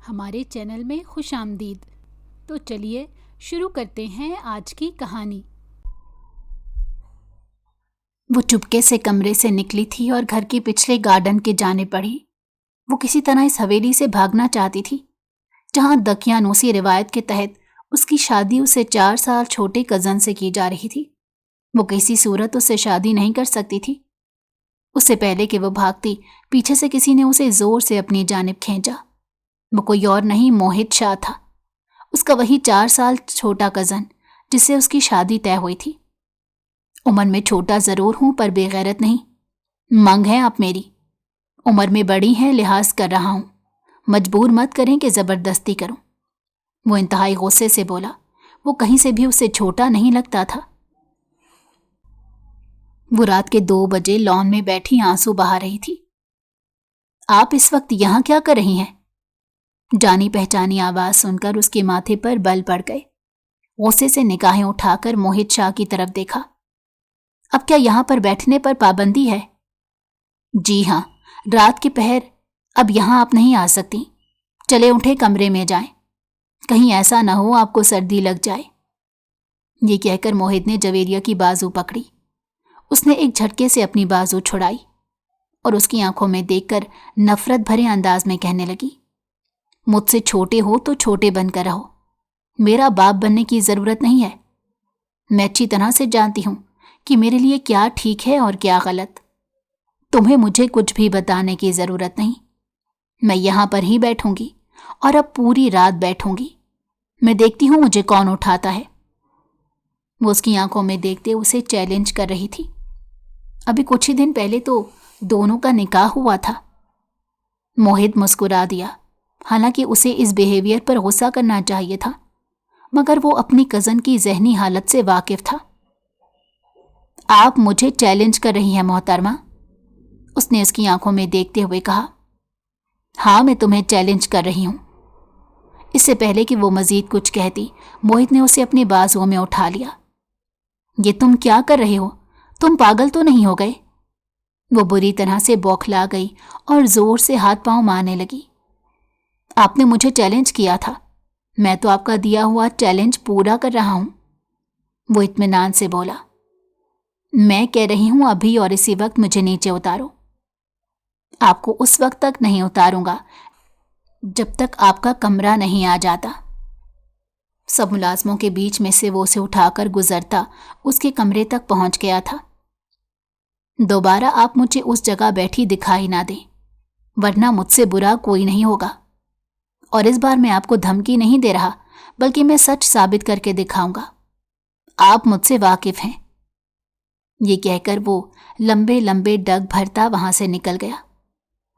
ہمارے چینل میں خوش آمدید۔ تو چلیے شروع کرتے ہیں آج کی کہانی۔ وہ چپکے سے کمرے سے نکلی تھی اور گھر کے پچھلے گارڈن کے جانے پڑی۔ وہ کسی طرح اس حویلی سے بھاگنا چاہتی تھی جہاں دقیانوسی روایت کے تحت اس کی شادی اسے 4 سال چھوٹے کزن سے کی جا رہی تھی۔ وہ کسی صورت اس سے شادی نہیں کر سکتی تھی۔ اس سے پہلے کہ وہ بھاگتی، پیچھے سے کسی نے اسے زور سے اپنی جانب کھینچا۔ وہ کوئی اور نہیں، موہت شاہ تھا، اس کا وہی 4 سال چھوٹا کزن جس سے اس کی شادی طے ہوئی تھی۔ عمر میں چھوٹا ضرور ہوں پر بے غیرت نہیں۔ منگ ہیں آپ میری، عمر میں بڑی ہیں، لحاظ کر رہا ہوں، مجبور مت کریں کہ زبردستی کروں۔ وہ انتہائی غصے سے بولا۔ وہ کہیں سے بھی اسے چھوٹا نہیں لگتا تھا۔ وہ رات کے 2 بجے لان میں بیٹھی آنسو بہا رہی تھی۔ آپ اس وقت یہاں کیا کر رہی ہیں؟ جانی پہچانی آواز سن کر اس کے ماتھے پر بل پڑ گئے۔ غصے سے نگاہیں اٹھا کر موہت شاہ کی طرف دیکھا۔ اب کیا یہاں پر بیٹھنے پر پابندی ہے؟ جی ہاں، رات کے پہر اب یہاں آپ نہیں آ سکتی۔ چلے اٹھے کمرے میں جائیں، کہیں ایسا نہ ہو آپ کو سردی لگ جائے۔ یہ کہہ کر موہت نے جویریہ کی بازو پکڑی۔ اس نے ایک جھٹکے سے اپنی بازو چھڑائی اور اس کی آنکھوں میں دیکھ کر نفرت بھرے انداز میں کہنے لگی، مجھ سے چھوٹے ہو تو چھوٹے بن کر رہو، میرا باپ بننے کی ضرورت نہیں ہے۔ میں اچھی طرح سے جانتی ہوں کہ میرے لیے کیا ٹھیک ہے اور کیا غلط۔ تمہیں مجھے کچھ بھی بتانے کی ضرورت نہیں۔ میں یہاں پر ہی بیٹھوں گی اور اب پوری رات بیٹھوں گی۔ میں دیکھتی ہوں مجھے کون اٹھاتا ہے۔ وہ اس کی آنکھوں میں دیکھتے اسے چیلنج کر رہی تھی۔ ابھی کچھ ہی دن پہلے تو دونوں کا نکاح ہوا تھا۔ موہت مسکرا دیا، حالانکہ اسے اس بیہیویئر پر غصہ کرنا چاہیے تھا، مگر وہ اپنی کزن کی ذہنی حالت سے واقف تھا۔ آپ مجھے چیلنج کر رہی ہیں محترمہ؟ اس نے اس کی آنکھوں میں دیکھتے ہوئے کہا۔ ہاں، میں تمہیں چیلنج کر رہی ہوں۔ اس سے پہلے کہ وہ مزید کچھ کہتی، موہت نے اسے اپنی بازوؤں میں اٹھا لیا۔ یہ تم کیا کر رہے ہو؟ تم پاگل تو نہیں ہو گئے؟ وہ بری طرح سے بوکھلا گئی اور زور سے ہاتھ پاؤں مارنے لگی۔ آپ نے مجھے چیلنج کیا تھا، میں تو آپ کا دیا ہوا چیلنج پورا کر رہا ہوں۔ وہ اطمینان سے بولا۔ میں کہہ رہی ہوں ابھی اور اسی وقت مجھے نیچے اتارو۔ آپ کو اس وقت تک نہیں اتاروں گا جب تک آپ کا کمرہ نہیں آ جاتا۔ سب ملازموں کے بیچ میں سے وہ اسے اٹھا کر گزرتا اس کے کمرے تک پہنچ گیا تھا۔ دوبارہ آپ مجھے اس جگہ بیٹھی دکھائی نہ دیں، ورنہ مجھ سے برا کوئی نہیں ہوگا۔ اور اس بار میں آپ کو دھمکی نہیں دے رہا، بلکہ میں سچ ثابت کر کے دکھاؤں گا۔ آپ مجھ سے واقف ہیں۔ یہ کہہ کر وہ لمبے لمبے ڈگ بھرتا وہاں سے نکل گیا،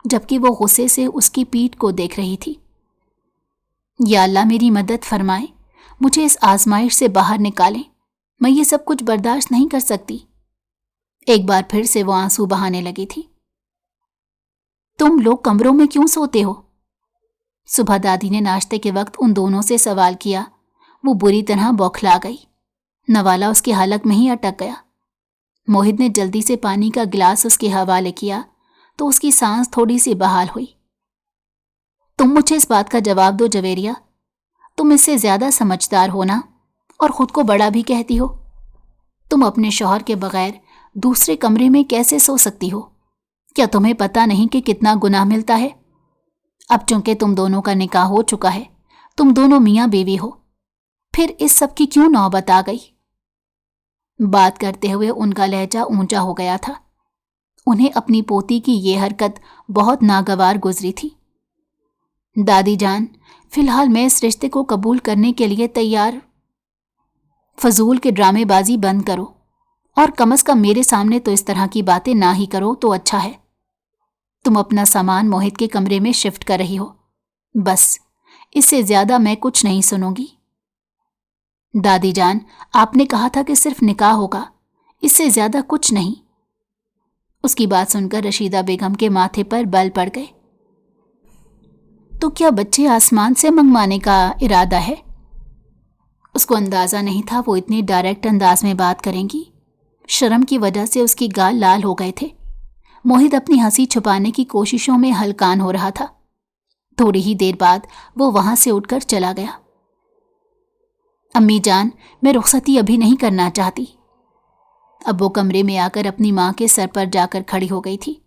جبکہ وہ غصے سے اس کی پیٹھ کو دیکھ رہی تھی۔ یا اللہ میری مدد فرمائے، مجھے اس آزمائش سے باہر نکالیں، میں یہ سب کچھ برداشت نہیں کر سکتی۔ ایک بار پھر سے وہ آنسو بہانے لگی تھی۔ تم لوگ کمروں میں کیوں سوتے ہو؟ صبح دادی نے ناشتے کے وقت ان دونوں سے سوال کیا۔ وہ بری طرح بوکھلا گئی۔ نوالا اس کے حلق میں ہی اٹک گیا۔ موہت نے جلدی سے پانی کا گلاس اس کے حوالے کیا تو اس کی سانس تھوڑی سی بحال ہوئی۔ تم مجھے اس بات کا جواب دو جویریہ، تم اس سے زیادہ سمجھدار ہو نا، اور خود کو بڑا بھی کہتی ہو۔ تم اپنے شوہر کے بغیر دوسرے کمرے میں کیسے سو سکتی ہو؟ کیا تمہیں پتہ نہیں کہ کتنا گناہ ملتا ہے؟ اب چونکہ تم دونوں کا نکاح ہو چکا ہے، تم دونوں میاں بیوی ہو، پھر اس سب کی کیوں نوبت آ گئی؟ بات کرتے ہوئے ان کا لہجہ اونچا ہو گیا تھا۔ انہیں اپنی پوتی کی یہ حرکت بہت ناگوار گزری تھی۔ دادی جان، فی الحال میں اس رشتے کو قبول کرنے کے لیے تیار۔ فضول کے ڈرامے بازی بند کرو، اور کم از کم میرے سامنے تو اس طرح کی باتیں نہ ہی کرو تو اچھا ہے۔ تم اپنا سامان موہت کے کمرے میں شفٹ کر رہی ہو، بس اس سے زیادہ میں کچھ نہیں سنوں گی۔ دادی جان، آپ نے کہا تھا کہ صرف نکاح ہوگا، اس سے زیادہ کچھ نہیں۔ اس کی بات سن کر رشیدہ بیگم کے ماتھے پر بل پڑ گئے۔ تو کیا بچے آسمان سے منگوانے کا ارادہ ہے؟ اس کو اندازہ نہیں تھا وہ اتنی ڈائریکٹ انداز میں بات کریں گی۔ شرم کی وجہ سے اس کی گال لال ہو گئے تھے۔ موہت اپنی ہنسی چھپانے کی کوششوں میں ہلکان ہو رہا تھا۔ थोड़ी ही देर बाद वो वहां से उठकर चला गया। अम्मी जान, मैं रुखसती अभी नहीं करना चाहती। अब वो कमरे में आकर अपनी माँ के सर पर जाकर खड़ी हो गई थी।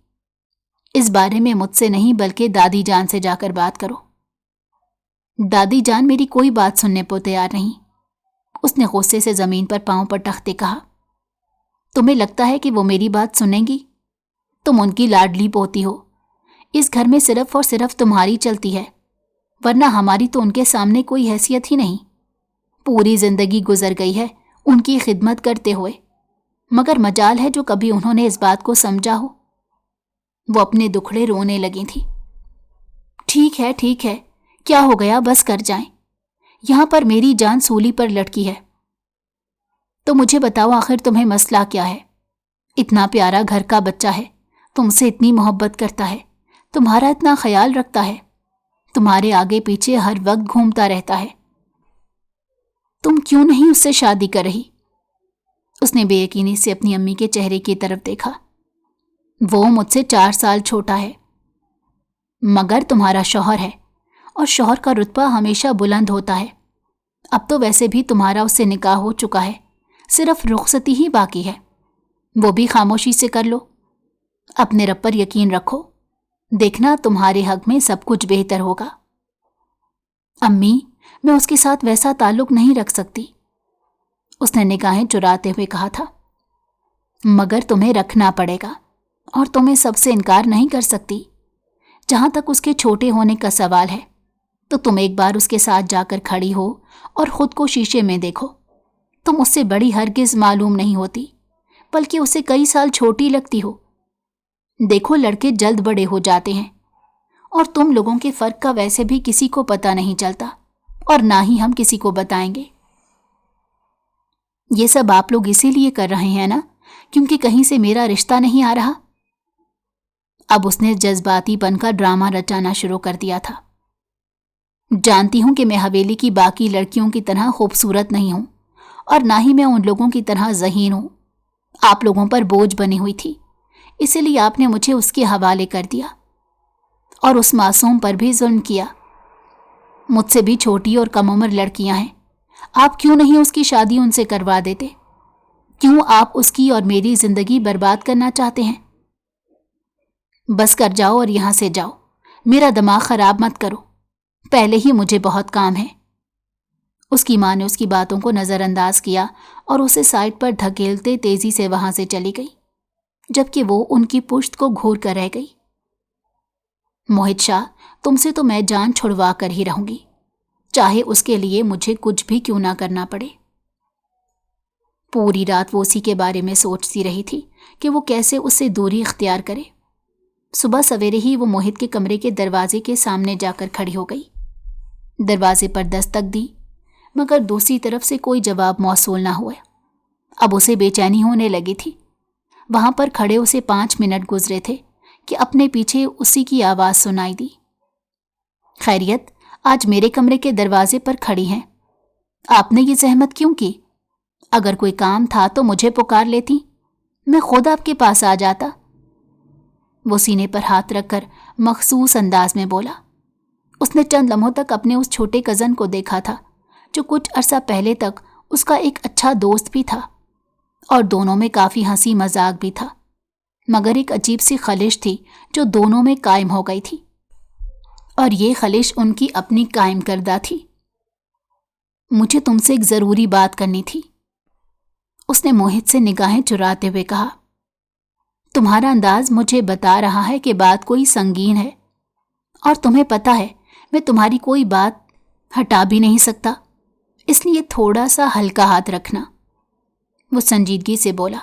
इस बारे में मुझसे नहीं बल्कि दादी जान से जाकर बात करो। दादी जान मेरी कोई बात सुनने को तैयार नहीं। उसने गुस्से से जमीन पर पांव पर टखते कहा, तुम्हें लगता है कि वो मेरी बात सुनेंगी? तुम उनकी लाडली पोती हो। इस घर में सिर्फ और सिर्फ तुम्हारी चलती है, वरना हमारी तो उनके सामने कोई हैसियत ही नहीं। पूरी जिंदगी गुजर गई है उनकी खिदमत करते हुए, मगर मजाल है जो कभी उन्होंने इस बात को समझा हो। वो अपने दुखड़े रोने लगी थी। ठीक है, क्या हो गया, बस कर जाएं। यहां पर मेरी जान सूली पर लटकी है। तो मुझे बताओ, आखिर तुम्हें मसला क्या है? इतना प्यारा घर का बच्चा है, तुमसे इतनी मोहब्बत करता है, तुम्हारा इतना ख्याल रखता है, तुम्हारे आगे पीछे हर वक्त घूमता रहता है। तुम क्यों नहीं उससे शादी कर रही? उसने बेयकीनी से अपनी अम्मी के चेहरे की तरफ देखा। वो मुझसे 4 साल छोटा है, मगर तुम्हारा शौहर है और शौहर का रुतबा हमेशा बुलंद होता है। अब तो वैसे भी तुम्हारा उससे निकाह हो चुका है, सिर्फ रुखसती ही बाकी है, वो भी खामोशी से कर लो। अपने रब पर यकीन रखो, देखना तुम्हारे हक में सब कुछ बेहतर होगा। अम्मी, मैं उसके साथ वैसा ताल्लुक नहीं रख सकती, उसने निगाहें चुराते हुए कहा था। मगर तुम्हें रखना पड़ेगा और तुम्हें सबसे इनकार नहीं कर सकती। जहां तक उसके छोटे होने का सवाल है, तो तुम एक बार उसके साथ जाकर खड़ी हो और खुद को शीशे में देखो। तुम उससे बड़ी हरगिज मालूम नहीं होती, बल्कि उसे कई साल छोटी लगती हो। देखो, लड़के जल्द बड़े हो जाते हैं और तुम लोगों के फर्क का वैसे भी किसी को पता नहीं चलता, और ना ही हम किसी को बताएंगे। ये सब आप लोग इसीलिए कर रहे हैं ना, क्योंकि कहीं से मेरा रिश्ता नहीं आ रहा। अब उसने जज्बातीपन का ड्रामा रचाना शुरू कर दिया था। जानती हूं कि मैं हवेली की बाकी लड़कियों की तरह खूबसूरत नहीं हूं, और ना ही मैं उन लोगों की तरह ज़हीन हूं। आप लोगों पर बोझ बनी हुई थी, इसीलिए आपने मुझे उसके हवाले कर दिया और उस मासूम पर भी जुल्म किया। मुझसे भी छोटी और कम उम्र लड़कियां हैं, आप क्यों नहीं उसकी शादी उनसे करवा देते? क्यों आप उसकी और मेरी जिंदगी बर्बाद करना चाहते हैं? बस कर जाओ और यहां से जाओ, मेरा दिमाग खराब मत करो, पहले ही मुझे बहुत काम है। उसकी मां ने उसकी बातों को नजरअंदाज किया और उसे साइड पर धकेलते तेजी से वहां से चली गई, जबकि वो उनकी पुश्त को घूर कर रह गई। मोहित शाह, तुमसे तो मैं जान छुड़वा कर ही रहूंगी, चाहे उसके लिए मुझे कुछ भी क्यों ना करना पड़े। पूरी रात वो उसी के बारे में सोचती रही थी कि वो कैसे उससे दूरी इख्तियार करे। सुबह सवेरे ही वो मोहित के कमरे के दरवाजे के सामने जाकर खड़ी हो गई। दरवाजे पर दस्तक दी, मगर दूसरी तरफ से कोई जवाब मौसूल ना हुआ। अब उसे बेचैनी होने लगी थी। वहां पर खड़े उसे 5 मिनट गुजरे थे कि अपने पीछे उसी की आवाज सुनाई दी। खैरियत, आज मेरे कमरे के दरवाजे पर खड़ी हैं, आपने ये जहमत क्यों की? अगर कोई काम था तो मुझे पुकार लेती, मैं खुद आपके पास आ जाता। वो सीने पर हाथ रखकर मखसूस अंदाज में बोला। उसने चंद लम्हों तक अपने उस छोटे कज़न को देखा था, जो कुछ अरसा पहले तक उसका एक अच्छा दोस्त भी था, और दोनों में काफ़ी हंसी मजाक भी था, मगर एक अजीब सी खलिश थी जो दोनों में कायम हो गई थी, और ये खलिश उनकी अपनी कायम करदा थी। मुझे तुमसे एक ज़रूरी बात करनी थी, उसने मोहित से निगाहें चुराते हुए कहा। तुम्हारा अंदाज मुझे बता रहा है कि बात कोई संगीन है, और तुम्हें पता है मैं तुम्हारी कोई बात हटा भी नहीं सकता, इसलिए थोड़ा सा हल्का हाथ रखना। वो संजीदगी से बोला।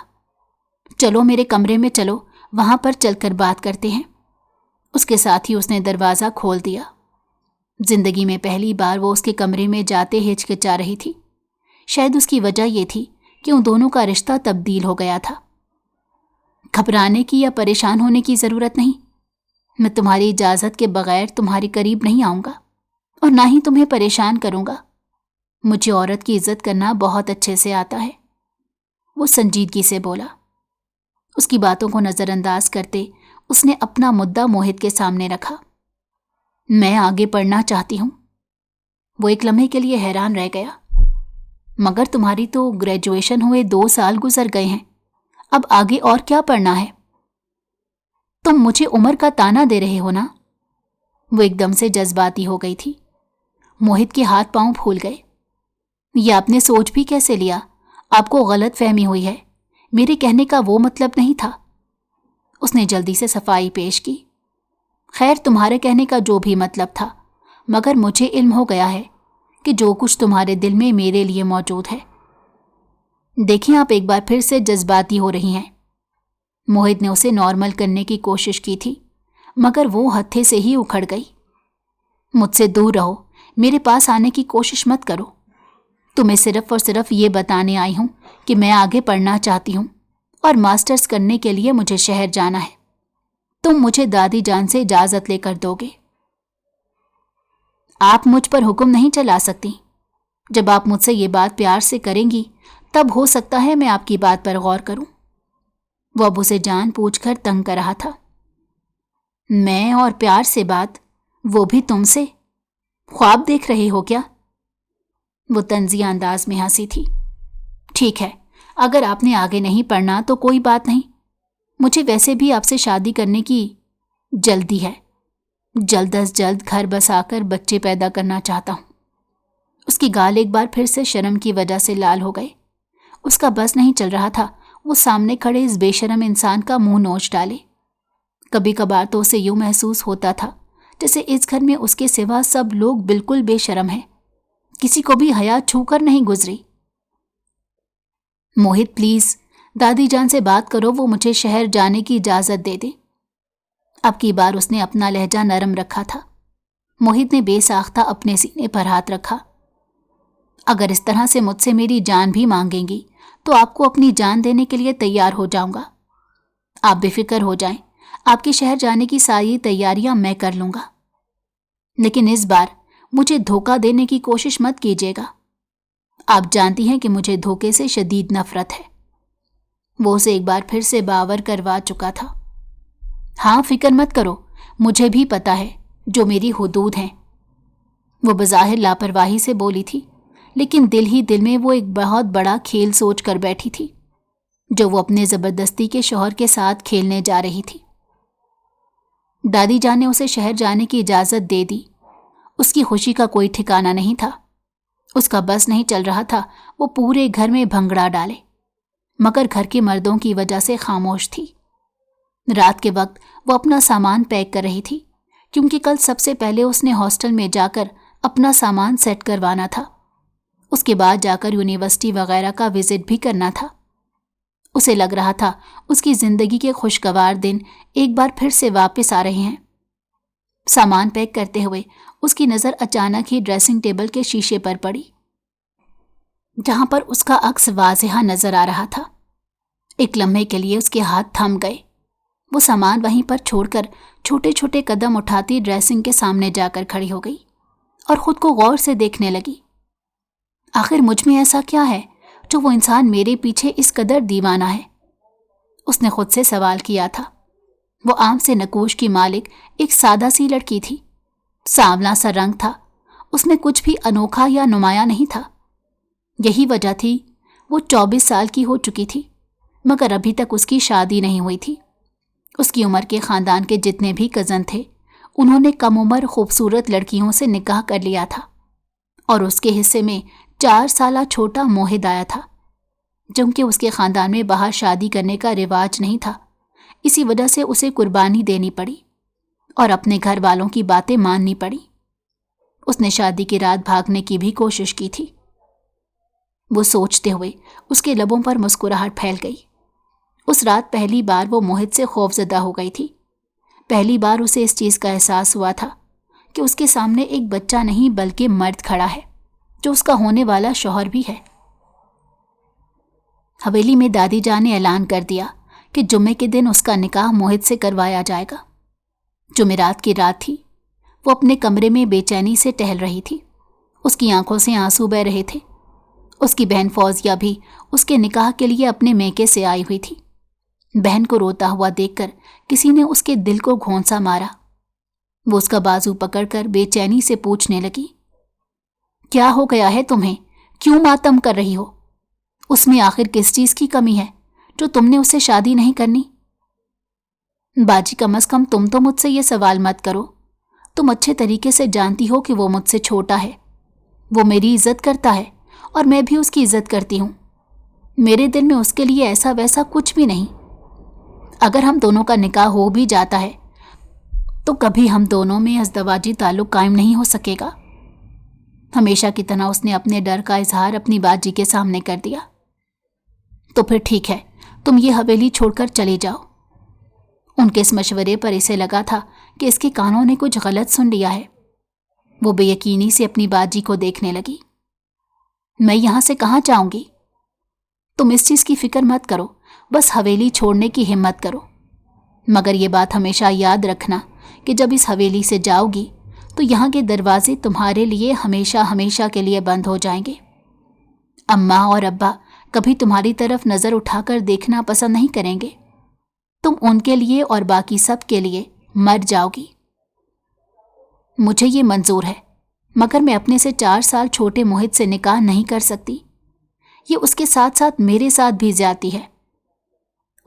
चलो मेरे कमरे में चलो, वहां पर चलकर बात करते हैं। उसके साथ ही उसने दरवाज़ा खोल दिया। जिंदगी में पहली बार वो उसके कमरे में जाते हिचकिचा रही थी। शायद उसकी वजह ये थी कि उन दोनों का रिश्ता तब्दील हो गया था। घबराने की या परेशान होने की ज़रूरत नहीं, मैं तुम्हारी इजाज़त के बगैर तुम्हारे करीब नहीं आऊँगा और ना ही तुम्हें परेशान करूँगा। मुझे औरत की इज्जत करना बहुत अच्छे से आता है, वो संजीदगी से बोला। उसकी बातों को नज़रअंदाज करते उसने अपना मुद्दा मोहित के सामने रखा। मैं आगे पढ़ना चाहती हूँ। वो एक लम्हे के लिए हैरान रह गया। मगर तुम्हारी तो ग्रेजुएशन हुए 2 साल गुजर गए हैं, अब आगे और क्या पढ़ना है? तुम मुझे उम्र का ताना दे रहे हो ना? वो एकदम से जज्बाती हो गई थी। मोहित के हाथ पांव फूल गए। ये आपने सोच भी कैसे लिया? आपको गलत फहमी हुई है, मेरे कहने का वो मतलब नहीं था। उसने जल्दी से सफाई पेश की। खैर, तुम्हारे कहने का जो भी मतलब था, मगर मुझे इल्म हो गया है कि जो कुछ तुम्हारे दिल में मेरे लिए मौजूद है। देखिए, आप एक बार फिर से जज्बाती हो रही हैं। मोहित ने उसे नॉर्मल करने की कोशिश की थी, मगर वो हत्थे से ही उखड़ गई। मुझसे दूर रहो, मेरे पास आने की कोशिश मत करो। तुम्हें सिर्फ और सिर्फ ये बताने आई हूं कि मैं आगे पढ़ना चाहती हूं और मास्टर्स करने के लिए मुझे शहर जाना है। तुम मुझे दादी जान से इजाजत लेकर दोगे। आप मुझ पर हुक्म नहीं चला सकती। जब आप मुझसे ये बात प्यार से करेंगी तब हो सकता है मैं आपकी बात पर गौर करूं। वो अब उसे जान पूछकर तंग कर रहा था। मैं और प्यार से बात, वो भी तुमसे? ख्वाब देख रहे हो क्या? वो तंजिया अंदाज में हंसी थी। ठीक है, अगर आपने आगे नहीं पढ़ना तो कोई बात नहीं। मुझे वैसे भी आपसे शादी करने की जल्दी है। जल्द अज जल्द घर बसाकर बच्चे पैदा करना चाहता हूं। उसकी गाल एक बार फिर से शर्म की वजह से लाल हो गए। उसका बस नहीं चल रहा था वो सामने खड़े इस बेशर्म इंसान का मुंह नोच डाले। कभी कभार तो उसे यूं महसूस होता था जैसे इस घर में उसके सिवा सब लोग बिल्कुल बेशर्म हैं, किसी को भी हया छूकर नहीं गुजरी। मोहित, प्लीज दादी जान से बात करो, वो मुझे शहर जाने की इजाजत दे दे। अब की बार उसने अपना लहजा नरम रखा था। मोहित ने बेसाख्ता अपने सीने पर हाथ रखा। अगर इस तरह से मुझसे मेरी जान भी मांगेंगी तो आपको अपनी जान देने के लिए तैयार हो जाऊंगा। आप बेफिक्र हो जाएं, आपके शहर जाने की सारी तैयारियां मैं कर लूंगा। लेकिन इस बार मुझे धोखा देने की कोशिश मत कीजिएगा। आप जानती हैं कि मुझे धोखे से शदीद नफरत है। वो उसे एक बार फिर से बावर करवा चुका था। हाँ, फिक्र मत करो, मुझे भी पता है जो मेरी हुदूद हैं। वो बज़ाहिर लापरवाही से बोली थी, लेकिन दिल ही दिल में वो एक बहुत बड़ा खेल सोच कर बैठी थी जो वो अपने ज़बरदस्ती के शौहर के साथ खेलने जा रही थी। दादी जान ने उसे शहर जाने की इजाज़त दे दी। उसकी खुशी का कोई ठिकाना नहीं था। उसका बस नहीं चल रहा था वो पूरे घर में भंगड़ा डाले, मगर घर के मर्दों की वजह से खामोश थी। रात के वक्त वो अपना सामान पैक कर रही थी, क्योंकि कल सबसे पहले उसने हॉस्टल में जाकर अपना सामान सेट करवाना था। उसके बाद जाकर यूनिवर्सिटी वगैरह का विजिट भी करना था। उसे लग रहा था उसकी जिंदगी के खुशगवार दिन एक बार फिर से वापस आ रहे हैं। सामान पैक करते हुए उसकी नज़र अचानक ही ड्रेसिंग टेबल के शीशे पर पड़ी, जहां पर उसका अक्स वाज़ेहा नजर आ रहा था। एक लम्हे के लिए उसके हाथ थम गए। वो सामान वहीं पर छोड़कर छोटे छोटे कदम उठाती ड्रेसिंग के सामने जाकर खड़ी हो गई और खुद को गौर से देखने लगी। आखिर मुझ में ऐसा क्या है जो वो इंसान मेरे पीछे इस कदर दीवाना है? उसने खुद से सवाल किया था। वो आम से नकोश की मालिक एक सादा सी लड़की थी। सांवला सा रंग था, उसमें कुछ भी अनोखा या नुमाया नहीं था। यही वजह थी वो 24 साल की हो चुकी थी, मगर अभी तक उसकी शादी नहीं हुई थी। उसकी उम्र के खानदान के जितने भी कज़न थे, उन्होंने कम उम्र खूबसूरत लड़कियों से निकाह कर लिया था और उसके हिस्से में 4 साल छोटा मोहित आया था। क्योंकि उसके खानदान में बाहर शादी करने का रिवाज नहीं था, इसी वजह से उसे कुर्बानी देनी पड़ी और अपने घर वालों की बातें माननी पड़ी। उसने शादी की रात भागने की भी कोशिश की थी। वो सोचते हुए उसके लबों पर मुस्कुराहट फैल गई। उस रात पहली बार वो मोहित से खौफजदा हो गई थी। पहली बार उसे इस चीज़ का एहसास हुआ था कि उसके सामने एक बच्चा नहीं बल्कि मर्द खड़ा है, जो उसका होने वाला शौहर भी है। हवेली में दादी जान ने ऐलान कर दिया कि जुम्मे के दिन उसका निकाह मोहित से करवाया जाएगा। जुमेरात की रात थी। वो अपने कमरे में बेचैनी से टहल रही थी। उसकी आंखों से आंसू बह रहे थे। उसकी बहन फौजिया भी उसके निकाह के लिए अपने मेके से आई हुई थी। बहन को रोता हुआ देखकर किसी ने उसके दिल को घोंसा मारा। वो उसका बाजू पकड़कर बेचैनी से पूछने लगी, क्या हो गया है तुम्हें? क्यों मातम कर रही हो? उसमें आखिर किस चीज की कमी है जो तुमने उससे शादी नहीं करनी? बाजी, कम से कम तुम तो मुझसे ये सवाल मत करो। तुम अच्छे तरीके से जानती हो कि वो मुझसे छोटा है। वो मेरी इज्जत करता है और मैं भी उसकी इज्जत करती हूँ। मेरे दिल में उसके लिए ऐसा वैसा कुछ भी नहीं। अगर हम दोनों का निकाह हो भी जाता है तो कभी हम दोनों में अज़दवाजी ताल्लुक कायम नहीं हो सकेगा। हमेशा की तरह उसने अपने डर का इजहार अपनी बाजी के सामने कर दिया। तो फिर ठीक है, तुम ये हवेली छोड़कर चले जाओ। उनके इस मशवरे पर इसे लगा था कि इसके कानों ने कुछ गलत सुन लिया है। वो बेयकीनी से अपनी बाजी को देखने लगी। मैं यहां से कहाँ जाऊंगी? तुम इस चीज की फिक्र मत करो, बस हवेली छोड़ने की हिम्मत करो। मगर ये बात हमेशा याद रखना कि जब इस हवेली से जाओगी तो यहाँ के दरवाजे तुम्हारे लिए हमेशा हमेशा के लिए बंद हो जाएंगे। अम्मा और अब्बा कभी तुम्हारी तरफ नजर उठाकर देखना पसंद नहीं करेंगे। तुम उनके लिए और बाकी सब के लिए मर जाओगी। मुझे ये मंजूर है, मगर मैं अपने से 4 साल छोटे मोहित से निकाह नहीं कर सकती। ये उसके साथ साथ मेरे साथ भी ज्यादती है।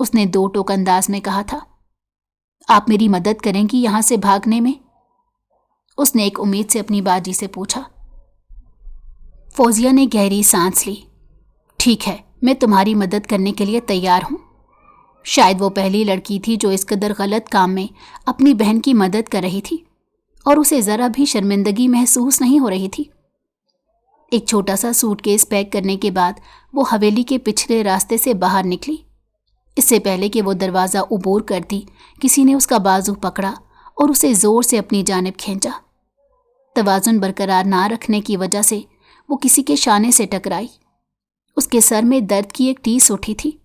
उसने 2 टोक अंदाज में कहा था। आप मेरी मदद करेंगी यहां से भागने में? उसने एक उम्मीद से अपनी बाजी से पूछा। फौजिया ने गहरी सांस ली। ठीक है, मैं तुम्हारी मदद करने के लिए तैयार हूं। शायद वो पहली लड़की थी जो इस कदर गलत काम में अपनी बहन की मदद कर रही थी और उसे जरा भी शर्मिंदगी महसूस नहीं हो रही थी। एक छोटा सा सूटकेस पैक करने के बाद वो हवेली के पिछले रास्ते से बाहर निकली। इससे पहले कि वो दरवाज़ा उबूर करती, किसी ने उसका बाजू पकड़ा और उसे जोर से अपनी जानिब खींचा। तवाजुन बरकरार ना रखने की वजह से वो किसी के शाने से टकराई। उसके सर में दर्द की एक टीस उठी थी।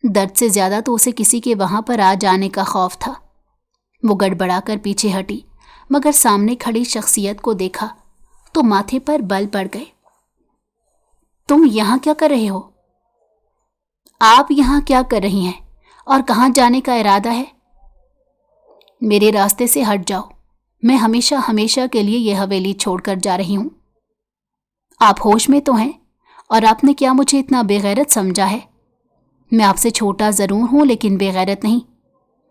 दर्द से ज्यादा तो उसे किसी के वहां पर आ जाने का खौफ था। वो गड़बड़ाकर पीछे हटी, मगर सामने खड़ी शख्सियत को देखा तो माथे पर बल पड़ गए। तुम यहां क्या कर रहे हो? आप यहां क्या कर रही हैं और कहां जाने का इरादा है? मेरे रास्ते से हट जाओ। मैं हमेशा हमेशा के लिए यह हवेली छोड़कर जा रही हूं। आप होश में तो हैं और आपने क्या मुझे इतना बेगैरत समझा है? मैं आपसे छोटा जरूर हूं लेकिन बेगैरत नहीं,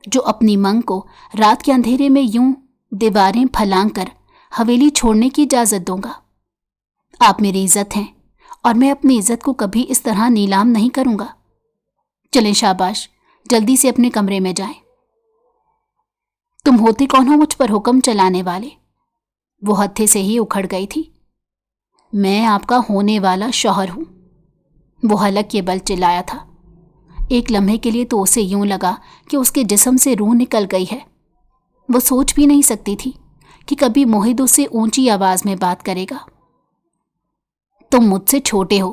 जो अपनी मंग को रात के अंधेरे में यूं दीवारें फलांग कर हवेली छोड़ने की इजाजत दूंगा। आप मेरी इज्जत हैं और मैं अपनी इज्जत को कभी इस तरह नीलाम नहीं करूंगा। चलें शाबाश, जल्दी से अपने कमरे में जाएं। तुम होते कौन हो मुझ पर हुक्म चलाने वाले? वो हत्थे से ही उखड़ गई थी। मैं आपका होने वाला शौहर हूं, वो हलक के बल चिल्लाया था। एक लम्हे के लिए तो उसे यूं लगा कि उसके जिस्म से रूह निकल गई है। वो सोच भी नहीं सकती थी कि कभी मोहित उससे ऊंची आवाज में बात करेगा। तुम मुझसे छोटे हो,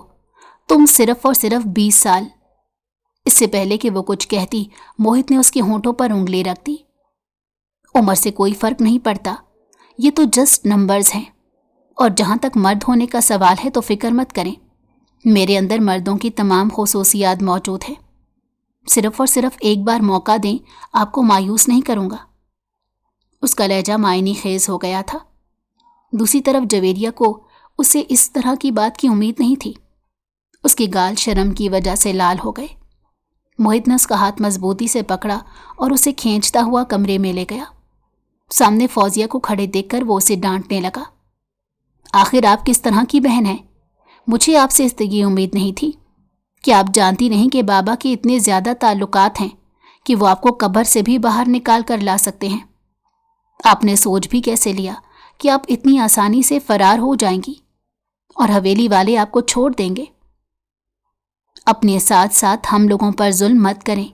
तुम सिर्फ और सिर्फ 20 साल। इससे पहले कि वो कुछ कहती, मोहित ने उसके होंठों पर उंगली रख दी। उम्र से कोई फर्क नहीं पड़ता, ये तो जस्ट नंबर्स हैं। और जहां तक मर्द होने का सवाल है तो फिक्र मत करें, मेरे अंदर मर्दों की तमाम खुसूसियात मौजूद है। सिर्फ और सिर्फ एक बार मौका दें, आपको मायूस नहीं करूंगा। उसका लहजा मायनी खेज हो गया था। दूसरी तरफ जवेरिया को उसे इस तरह की बात की उम्मीद नहीं थी। उसके गाल शर्म की वजह से लाल हो गए। मोहित ने उसका हाथ मजबूती से पकड़ा और उसे खींचता हुआ कमरे में ले गया। सामने फौजिया को खड़े देखकर वो उसे डांटने लगा। आखिर आप किस तरह की बहन हैं? मुझे आपसे इस ये उम्मीद नहीं थी। क्या आप जानती नहीं कि बाबा के इतने ज्यादा ताल्लुकात हैं कि वो आपको कब्र से भी बाहर निकाल कर ला सकते हैं? आपने सोच भी कैसे लिया कि आप इतनी आसानी से फरार हो जाएंगी और हवेली वाले आपको छोड़ देंगे? अपने साथ साथ हम लोगों पर जुल्म मत करें।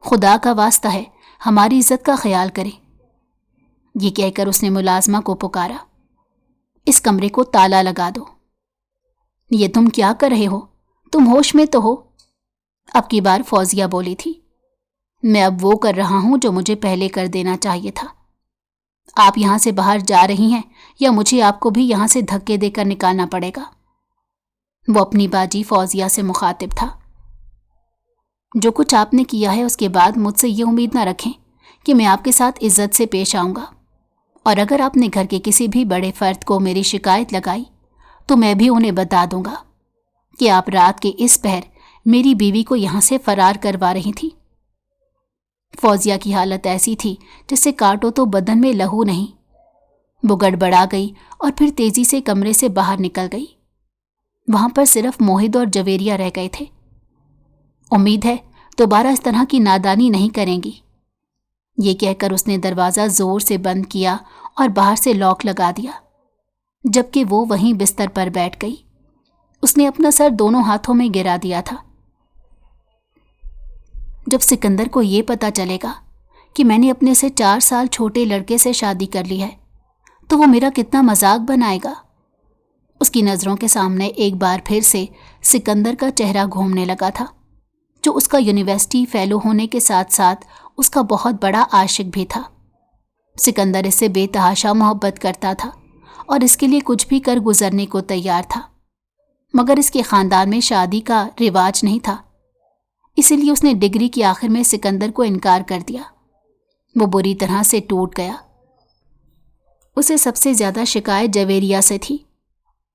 खुदा का वास्ता है, हमारी इज्जत का ख्याल करें। ये कहकर उसने मुलाजमा को पुकारा। इस कमरे को ताला लगा दो। ये तुम क्या कर रहे हो? तुम होश में तो हो? अब की बार फौजिया बोली थी। मैं अब वो कर रहा हूं जो मुझे पहले कर देना चाहिए था। आप यहां से बाहर जा रही हैं या मुझे आपको भी यहां से धक्के देकर निकालना पड़ेगा? वो अपनी बाजी फौजिया से मुखातिब था। जो कुछ आपने किया है उसके बाद मुझसे ये उम्मीद ना रखें कि मैं आपके साथ इज्जत से पेश आऊंगा। اور اگر آپ نے گھر کے کسی بھی بڑے فرد کو میری شکایت لگائی تو میں بھی انہیں بتا دوں گا کہ آپ رات کے اس پہر میری بیوی کو یہاں سے فرار کروا رہی تھی۔ فوزیہ کی حالت ایسی تھی جسے کاٹو تو بدن میں لہو نہیں۔ وہ گڑبڑا گئی اور پھر تیزی سے کمرے سے باہر نکل گئی۔ وہاں پر صرف موہد اور جویریہ رہ گئے تھے۔ امید ہے دوبارہ اس طرح کی نادانی نہیں کریں گی، یہ کہہ کر اس نے دروازہ زور سے بند کیا اور باہر سے لاک لگا دیا۔ جبکہ وہ وہیں بستر پر بیٹھ گئی۔ اس نے اپنا سر دونوں ہاتھوں میں گرا دیا تھا۔ جب سکندر کو یہ پتا چلے گا کہ میں نے اپنے سے 4 سال چھوٹے لڑکے سے شادی کر لی ہے تو وہ میرا کتنا مذاق بنائے گا۔ اس کی نظروں کے سامنے ایک بار پھر سے سکندر کا چہرہ گھومنے لگا تھا، جو اس کا یونیورسٹی فیلو ہونے کے ساتھ ساتھ اس کا بہت بڑا عاشق بھی تھا۔ سکندر اس سے بے تحاشا محبت کرتا تھا اور اس کے لیے کچھ بھی کر گزرنے کو تیار تھا، مگر اس کے خاندان میں شادی کا رواج نہیں تھا، اسی لیے اس نے ڈگری کے آخر میں سکندر کو انکار کر دیا۔ وہ بری طرح سے ٹوٹ گیا۔ اسے سب سے زیادہ شکایت جویریہ سے تھی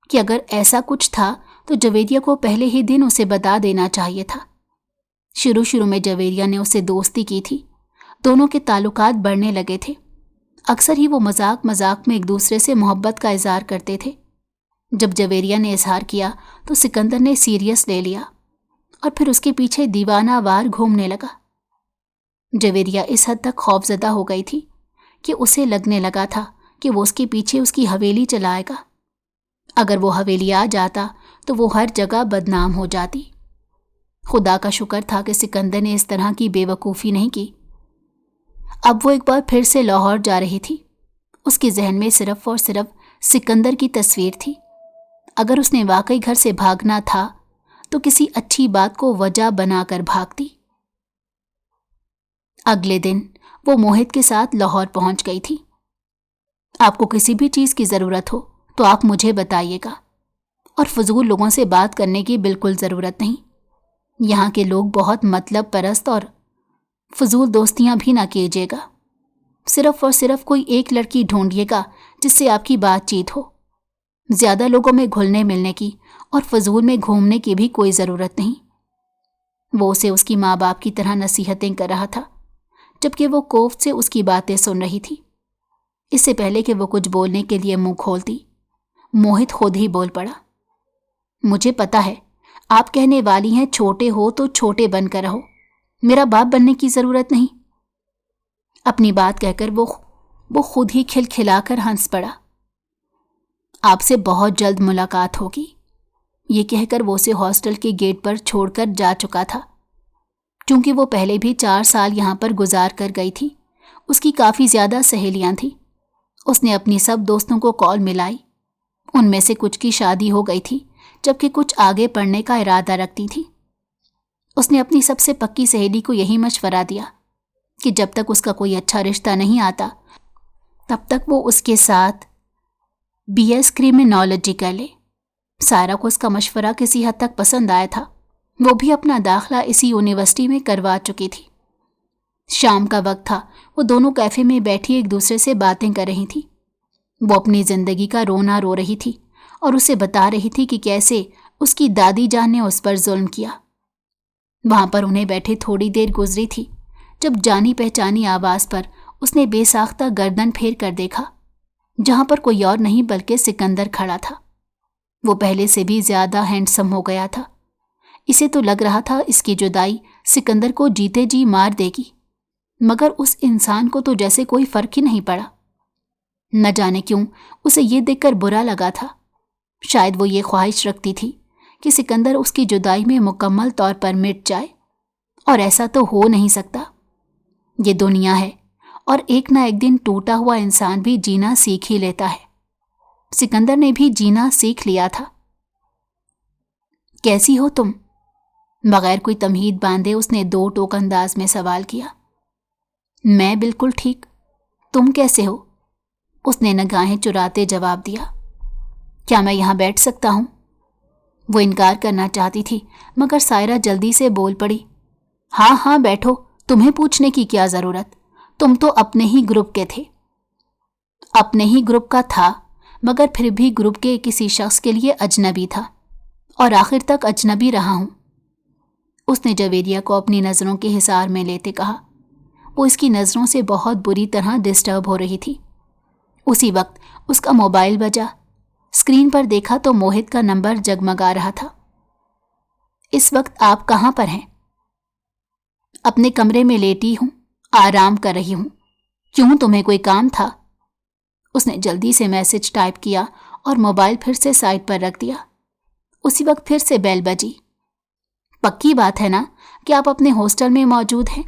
کہ اگر ایسا کچھ تھا تو جویریہ کو پہلے ہی دن اسے بتا دینا چاہیے تھا۔ شروع میں جویریہ نے اسے دوستی کی تھی، دونوں کے تعلقات بڑھنے لگے تھے۔ اکثر ہی وہ مذاق میں ایک دوسرے سے محبت کا اظہار کرتے تھے۔ جب جویریہ نے اظہار کیا تو سکندر نے سیریس لے لیا اور پھر اس کے پیچھے دیوانہ وار گھومنے لگا۔ جویریہ اس حد تک خوفزدہ ہو گئی تھی کہ اسے لگنے لگا تھا کہ وہ اس کے پیچھے اس کی حویلی چلائے گا۔ اگر وہ حویلی آ جاتا تو وہ ہر جگہ بدنام ہو جاتی۔ خدا کا شکر تھا کہ سکندر نے اس طرح کی بے وقوفی نہیں کی۔ اب وہ ایک بار پھر سے لاہور جا رہی تھی۔ اس کے ذہن میں صرف اور صرف سکندر کی تصویر تھی۔ اگر اس نے واقعی گھر سے بھاگنا تھا تو کسی اچھی بات کو وجہ بنا کر بھاگتی۔ اگلے دن وہ موہد کے ساتھ لاہور پہنچ گئی تھی۔ آپ کو کسی بھی چیز کی ضرورت ہو تو آپ مجھے بتائیے گا، اور فضول لوگوں سے بات کرنے کی بالکل ضرورت نہیں۔ یہاں کے لوگ بہت مطلب پرست اور فضول دوستیاں بھی نہ کیجیے گا۔ صرف اور صرف کوئی ایک لڑکی ڈھونڈیے گا جس سے آپ کی بات چیت ہو۔ زیادہ لوگوں میں گھلنے ملنے کی اور فضول میں گھومنے کی بھی کوئی ضرورت نہیں۔ وہ اسے اس کی ماں باپ کی طرح نصیحتیں کر رہا تھا، جبکہ وہ کوفت سے اس کی باتیں سن رہی تھی۔ اس سے پہلے کہ وہ کچھ بولنے کے لیے منہ کھولتی، موہد خود ہی بول پڑا۔ مجھے پتا ہے آپ کہنے والی ہیں چھوٹے ہو تو چھوٹے بن کر رہو، میرا باپ بننے کی ضرورت نہیں۔ اپنی بات کہہ کر وہ خود ہی کھلکھلا کر ہنس پڑا۔ آپ سے بہت جلد ملاقات ہوگی، یہ کہہ کر وہ اسے ہاسٹل کے گیٹ پر چھوڑ کر جا چکا تھا۔ چونکہ وہ پہلے بھی 4 سال یہاں پر گزار کر گئی تھی، اس کی کافی زیادہ سہیلیاں تھیں۔ اس نے اپنی سب دوستوں کو کال ملائی۔ ان میں سے کچھ کی شادی ہو گئی تھی، جبکہ کچھ آگے پڑھنے کا ارادہ رکھتی تھی۔ اس نے اپنی سب سے پکی سہیلی کو یہی مشورہ دیا کہ جب تک اس کا کوئی اچھا رشتہ نہیں آتا تب تک وہ اس کے ساتھ BS کرمنالوجی کر لے۔ سائرہ کو اس کا مشورہ کسی حد تک پسند آیا تھا۔ وہ بھی اپنا داخلہ اسی یونیورسٹی میں کروا چکی تھی۔ شام کا وقت تھا، وہ دونوں کیفے میں بیٹھی ایک دوسرے سے باتیں کر رہی تھی۔ وہ اپنی زندگی کا رونا رو رہی تھی اور اسے بتا رہی تھی کہ کیسے اس کی دادی جان نے اس پر ظلم کیا۔ وہاں پر انہیں بیٹھے تھوڑی دیر گزری تھی جب جانی پہچانی آواز پر اس نے بے ساختہ گردن پھیر کر دیکھا، جہاں پر کوئی اور نہیں بلکہ سکندر کھڑا تھا۔ وہ پہلے سے بھی زیادہ ہینڈسم ہو گیا تھا۔ اسے تو لگ رہا تھا اس کی جدائی سکندر کو جیتے جی مار دے گی، مگر اس انسان کو تو جیسے کوئی فرق ہی نہیں پڑا۔ نہ جانے کیوں اسے یہ دیکھ کر برا لگا تھا۔ شاید وہ یہ خواہش رکھتی تھی کہ سکندر اس کی جدائی میں مکمل طور پر مٹ جائے، اور ایسا تو ہو نہیں سکتا۔ یہ دنیا ہے اور ایک نہ ایک دن ٹوٹا ہوا انسان بھی جینا سیکھ ہی لیتا ہے۔ سکندر نے بھی جینا سیکھ لیا تھا۔ کیسی ہو تم؟ بغیر کوئی تمہید باندھے اس نے 2 ٹوک انداز میں سوال کیا۔ میں بالکل ٹھیک، تم کیسے ہو؟ اس نے نگاہیں چراتے جواب دیا۔ کیا میں یہاں بیٹھ سکتا ہوں؟ وہ انکار کرنا چاہتی تھی، مگر سائرہ جلدی سے بول پڑی۔ ہاں ہاں بیٹھو، تمہیں پوچھنے کی کیا ضرورت، تم تو اپنے ہی گروپ کے تھے۔ अपने ही ग्रुप का था, मगर फिर भी ग्रुप के किसी शख्स के लिए अजनबी था, और आखिर तक अजनबी रहा हूं। उसने जवेरिया को अपनी नज़रों के हिसार में लेते कहा। वो इसकी नज़रों से बहुत बुरी तरह डिस्टर्ब हो रही थी। उसी वक्त उसका मोबाइल बजा। स्क्रीन पर देखा तो मोहित का नंबर जगमगा रहा था। इस वक्त आप कहाँ पर हैं? अपने कमरे में लेटी हूं, आराम कर रही हूं। क्यों, तुम्हें कोई काम था? उसने जल्दी से मैसेज टाइप किया और मोबाइल फिर से साइड पर रख दिया। उसी वक्त फिर से बेल बजी। पक्की बात है ना कि आप अपने हॉस्टल में मौजूद हैं?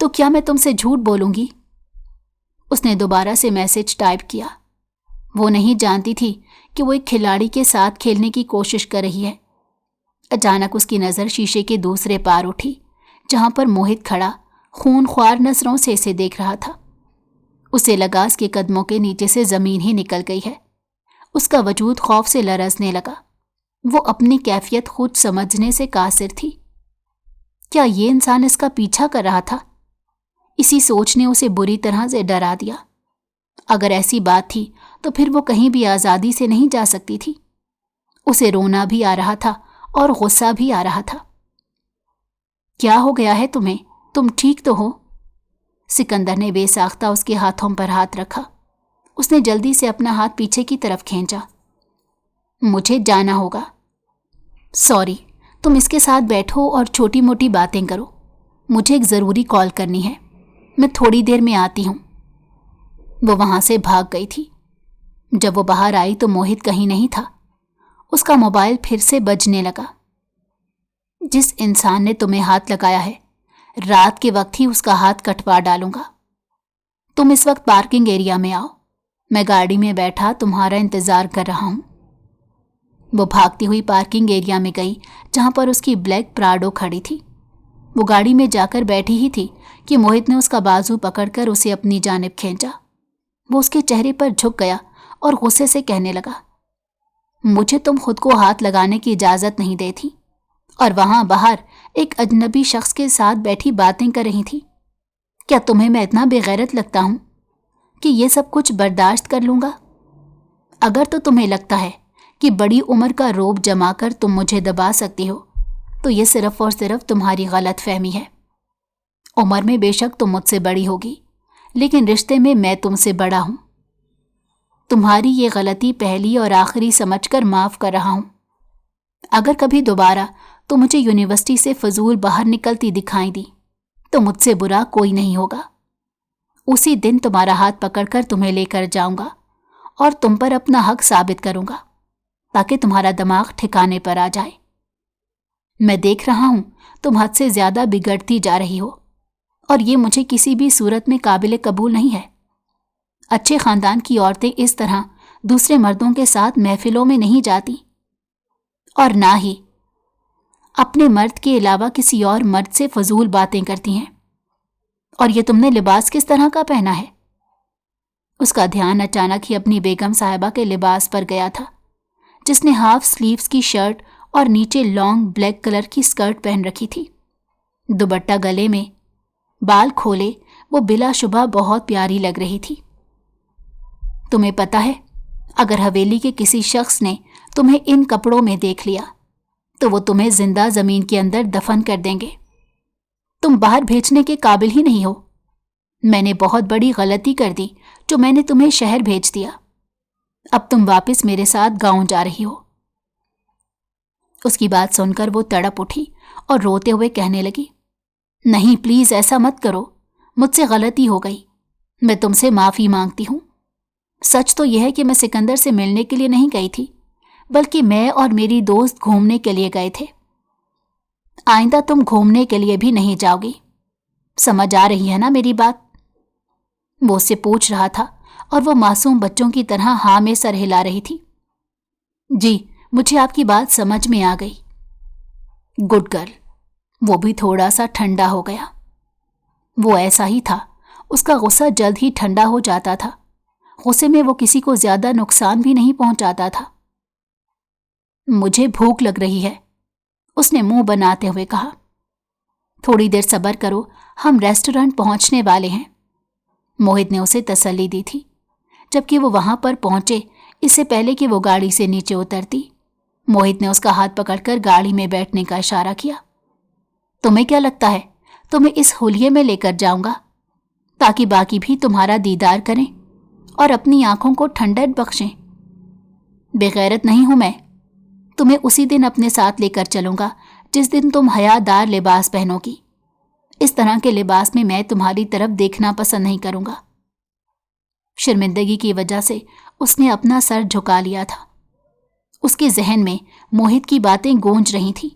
तो क्या मैं तुमसे झूठ बोलूंगी? उसने दोबारा से मैसेज टाइप किया। वो नहीं जानती थी कि वो एक खिलाड़ी के साथ खेलने की कोशिश कर रही है। अचानक उसकी नज़र शीशे के दूसरे पार उठी, जहां पर मोहित खड़ा खूनख्वार नजरों से इसे देख रहा था। उसे लगा उसके कदमों के नीचे से जमीन ही निकल गई है। उसका वजूद खौफ से लरजने लगा। वो अपनी कैफियत खुद समझने से कासिर थी। क्या ये इंसान इसका पीछा कर रहा था? इसी सोच ने उसे बुरी तरह से डरा दिया। अगर ऐसी बात थी तो फिर वो कहीं भी आज़ादी से नहीं जा सकती थी। उसे रोना भी आ रहा था और गुस्सा भी आ रहा था। क्या हो गया है तुम्हें? तुम ठीक तो हो? सिकंदर ने बेसाख्ता उसके हाथों पर हाथ रखा। उसने जल्दी से अपना हाथ पीछे की तरफ खींचा। मुझे जाना होगा। सॉरी, तुम इसके साथ बैठो और छोटी मोटी बातें करो। मुझे एक ज़रूरी कॉल करनी है। मैं थोड़ी देर में आती हूँ। वो वहाँ से भाग गई थी। जब वो बाहर आई तो मोहित कहीं नहीं था। उसका मोबाइल फिर से बजने लगा। जिस इंसान ने तुम्हें हाथ लगाया है, रात के वक्त ही उसका हाथ कटवा डालूंगा। तुम इस वक्त पार्किंग एरिया में आओ। मैं गाड़ी में बैठा तुम्हारा इंतजार कर रहा हूं। वो भागती हुई पार्किंग एरिया में गई, जहां पर उसकी ब्लैक प्राडो खड़ी थी। वो गाड़ी में जाकर बैठी ही थी कि मोहित ने उसका बाजू पकड़कर उसे अपनी जानिब खींचा। वो उसके चेहरे पर झुक गया और गुस्से से कहने लगा, मुझे तुम खुद को हाथ लगाने की इजाजत नहीं देती, और वहां बाहर एक अजनबी शख्स के साथ बैठी बातें कर रही थी। क्या तुम्हें मैं इतना बेगैरत लगता हूं कि ये सब कुछ बर्दाश्त कर लूंगा? अगर तो तुम्हें लगता है कि बड़ी उम्र का रोब जमाकर तुम मुझे दबा सकती हो, तो ये सिर्फ और सिर्फ तुम्हारी गलत फहमी है। उम्र में बेशक तुम मुझसे बड़ी होगी, लेकिन रिश्ते में मैं तुमसे बड़ा हूं। तुम्हारी ये गलती पहली और आखिरी समझकर माफ कर रहा हूं। अगर कभी दोबारा तो मुझे यूनिवर्सिटी से फजूल बाहर निकलती दिखाई दी तो मुझसे बुरा कोई नहीं होगा। उसी दिन तुम्हारा हाथ पकड़कर तुम्हें लेकर जाऊंगा और तुम पर अपना हक साबित करूंगा, ताकि तुम्हारा दिमाग ठिकाने पर आ जाए। मैं देख रहा हूं तुम हद से ज्यादा बिगड़ती जा रही हो, और ये मुझे किसी भी सूरत में काबिल कबूल नहीं है। अच्छे खानदान की औरतें इस तरह दूसरे मर्दों के साथ महफिलों में नहीं जाती, और ना ही अपने मर्द के अलावा किसी और मर्द से फजूल बातें करती हैं। और ये तुमने लिबास किस तरह का पहना है? उसका ध्यान अचानक ही अपनी बेगम साहिबा के लिबास पर गया था, जिसने हाफ स्लीव्स की शर्ट और नीचे लॉन्ग ब्लैक कलर की स्कर्ट पहन रखी थी। दुपट्टा गले में, बाल खोले, वो बिलाशुबा बहुत प्यारी लग रही थी। तुम्हें पता है, अगर हवेली के किसी शख्स ने तुम्हें इन कपड़ों में देख लिया तो वो तुम्हें जिंदा जमीन के अंदर दफन कर देंगे। तुम बाहर भेजने के काबिल ही नहीं हो। मैंने बहुत बड़ी गलती कर दी जो मैंने तुम्हें शहर भेज दिया। अब तुम वापस मेरे साथ गांव जा रही हो। उसकी बात सुनकर वो तड़प उठी और रोते हुए कहने लगी, नहीं प्लीज ऐसा मत करो, मुझसे गलती हो गई। मैं तुमसे माफी मांगती हूं। सच तो यह है कि मैं सिकंदर से मिलने के लिए नहीं गई थी, बल्कि मैं और मेरी दोस्त घूमने के लिए गए थे। आइंदा तुम घूमने के लिए भी नहीं जाओगी। समझ आ रही है ना मेरी बात? वो उससे पूछ रहा था और वो मासूम बच्चों की तरह हाँ में सर हिला रही थी। जी, मुझे आपकी बात समझ में आ गई। Good girl. वो भी थोड़ा सा ठंडा हो गया। वो ऐसा ही था, उसका गुस्सा जल्द ही ठंडा हो जाता था। गुस्से में वो किसी को ज्यादा नुकसान भी नहीं पहुंचाता था। मुझे भूख लग रही है, उसने मुंह बनाते हुए कहा। थोड़ी देर सब्र करो, हम रेस्टोरेंट पहुंचने वाले हैं, मोहित ने उसे तसल्ली दी थी। जबकि वो वहां पर पहुंचे इससे पहले कि वो गाड़ी से नीचे उतरती। मोहित ने उसका हाथ पकड़कर गाड़ी में बैठने का इशारा किया। तुम्हें क्या लगता है तुम्हें इस हुलिये में लेकर जाऊंगा ताकि बाकी भी तुम्हारा दीदार करें और अपनी आंखों को ठंडक बख्शें? बेगैरत नहीं हूं मैं। तुम्हें उसी दिन अपने साथ लेकर चलूंगा जिस दिन तुम हयादार लिबास पहनोगी। इस तरह के लिबास में मैं तुम्हारी तरफ देखना पसंद नहीं करूंगा। शर्मिंदगी की वजह से उसने अपना सर झुका लिया था। उसके जहन में मोहित की बातें गूंज रही थीं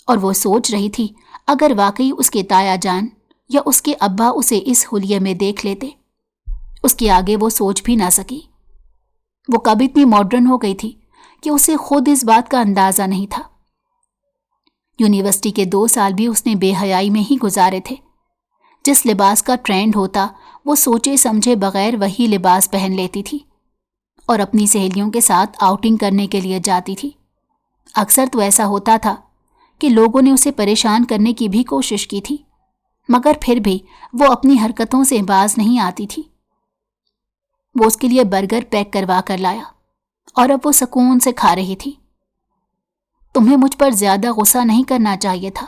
और वो सोच रही थी अगर वाकई उसके ताया जान या उसके अब्बा उसे इस हुलिये में देख लेते, उसके आगे वो सोच भी ना सकी। वो कब इतनी मॉडर्न हो गई थी कि उसे खुद इस बात का अंदाजा नहीं था। यूनिवर्सिटी के 2 साल भी उसने बेहयाई में ही गुजारे थे। जिस लिबास का ट्रेंड होता वो सोचे समझे बगैर वही लिबास पहन लेती थी और अपनी सहेलियों के साथ आउटिंग करने के लिए जाती थी। अक्सर तो ऐसा होता था कि लोगों ने उसे परेशान करने की भी कोशिश की थी, मगर फिर भी वो अपनी हरकतों से बाज नहीं आती थी। वो उसके लिए बर्गर पैक करवा कर लाया और अब वो सुकून से खा रही थी। तुम्हें मुझ पर ज्यादा गुस्सा नहीं करना चाहिए था,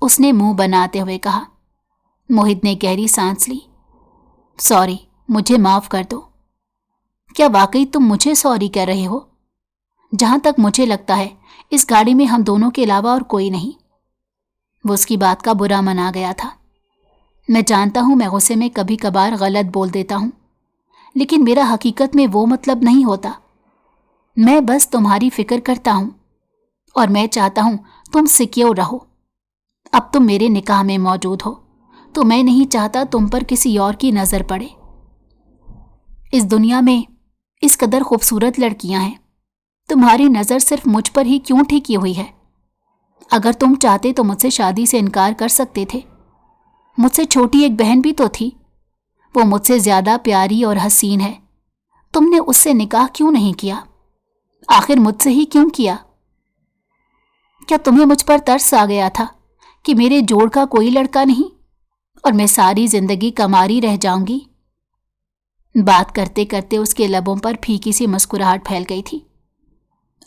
उसने मुंह बनाते हुए कहा। मोहित ने गहरी सांस ली। सॉरी, मुझे माफ कर दो। क्या वाकई तुम मुझे सॉरी कह रहे हो? जहां तक मुझे लगता है इस गाड़ी में हम दोनों के अलावा और कोई नहीं। वो उसकी बात का बुरा मना गया था। मैं जानता हूं मैं गुस्से में कभी कभार गलत बोल देता हूं, लेकिन मेरा हकीकत में वो मतलब नहीं होता। मैं बस तुम्हारी फिक्र करता हूं और मैं चाहता हूं तुम सिक्योर रहो। अब तुम मेरे निकाह में मौजूद हो तो मैं नहीं चाहता तुम पर किसी और की नजर पड़े। इस दुनिया में इस कदर खूबसूरत लड़कियां हैं, तुम्हारी नजर सिर्फ मुझ पर ही क्यों टिकी हुई है? अगर तुम चाहते तो मुझसे शादी से इनकार कर सकते थे। मुझसे छोटी एक बहन भी तो थी, वो मुझसे ज्यादा प्यारी और हसीन है। तुमने उससे निकाह क्यों नहीं किया? आखिर मुझसे ही क्यों किया? क्या तुम्हें मुझ पर तरस आ गया था कि मेरे जोड़ का कोई लड़का नहीं और मैं सारी जिंदगी कमारी रह जाऊंगी? बात करते करते उसके लबों पर फीकी सी मुस्कुराहट फैल गई थी।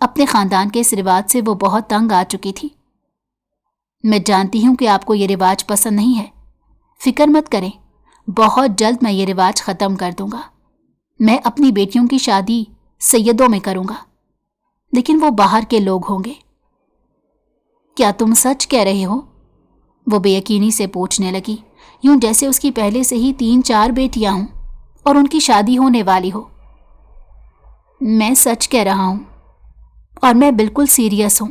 अपने खानदान के इस रिवाज से वो बहुत तंग आ चुकी थी। मैं जानती हूं कि आपको ये रिवाज पसंद नहीं है। फिक्र मत करें, बहुत जल्द मैं ये रिवाज खत्म कर दूंगा। मैं अपनी बेटियों की शादी सैयदों में करूंगा, लेकिन वो बाहर के लोग होंगे। क्या तुम सच कह रहे हो? वो बेयकीनी से पूछने लगी, यूं जैसे उसकी पहले से ही 3-4 बेटियां हों और उनकी शादी होने वाली हो। मैं सच कह रहा हूं और मैं बिल्कुल सीरियस हूं।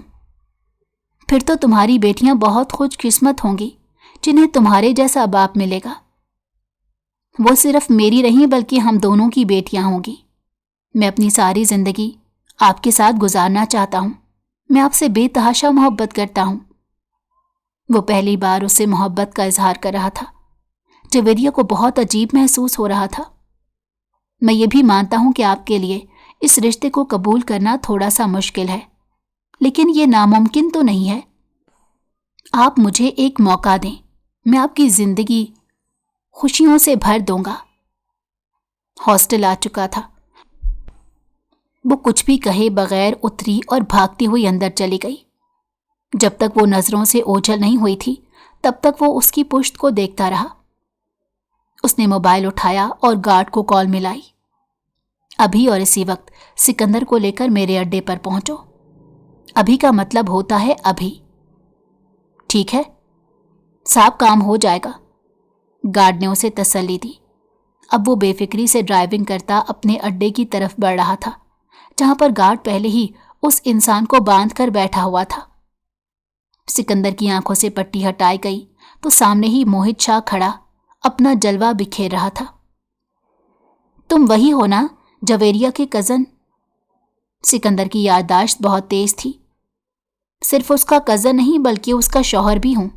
फिर तो तुम्हारी बेटियां बहुत खुशकिस्मत होंगी जिन्हें तुम्हारे जैसा बाप मिलेगा। वो सिर्फ मेरी नहीं बल्कि हम दोनों की बेटियां होंगी। मैं अपनी सारी जिंदगी आपके साथ गुजारना चाहता हूं। मैं आपसे बेतहाशा मोहब्बत करता हूं। वो पहली बार उससे मोहब्बत का इजहार कर रहा था। जवेरिया को बहुत अजीब महसूस हो रहा था। मैं ये भी मानता हूं कि आपके लिए इस रिश्ते को कबूल करना थोड़ा सा मुश्किल है, लेकिन ये नामुमकिन तो नहीं है। आप मुझे एक मौका दें, मैं आपकी जिंदगी खुशियों से भर दूंगा। हॉस्टल आ चुका था। वो कुछ भी कहे बगैर उतरी और भागती हुई अंदर चली गई। जब तक वो नजरों से ओझल नहीं हुई थी तब तक वो उसकी पुश्त को देखता रहा। उसने मोबाइल उठाया और गार्ड को कॉल मिलाई। अभी और इसी वक्त सिकंदर को लेकर मेरे अड्डे पर पहुंचो। अभी का मतलब होता है अभी। ठीक है साहब, काम हो जाएगा। गार्ड ने उसे तसल्ली दी। अब वो बेफिक्री से ड्राइविंग करता अपने अड्डे की तरफ बढ़ रहा था, जहां पर गार्ड पहले ही उस इंसान को बांध कर बैठा हुआ था। सिकंदर की आंखों से पट्टी हटाई गई तो सामने ही मोहित शाह खड़ा अपना जलवा बिखेर रहा था। तुम वही हो ना, जवेरिया के कजन? सिकंदर की याददाश्त बहुत तेज थी। सिर्फ उसका कजन नहीं बल्कि उसका शौहर भी हूं।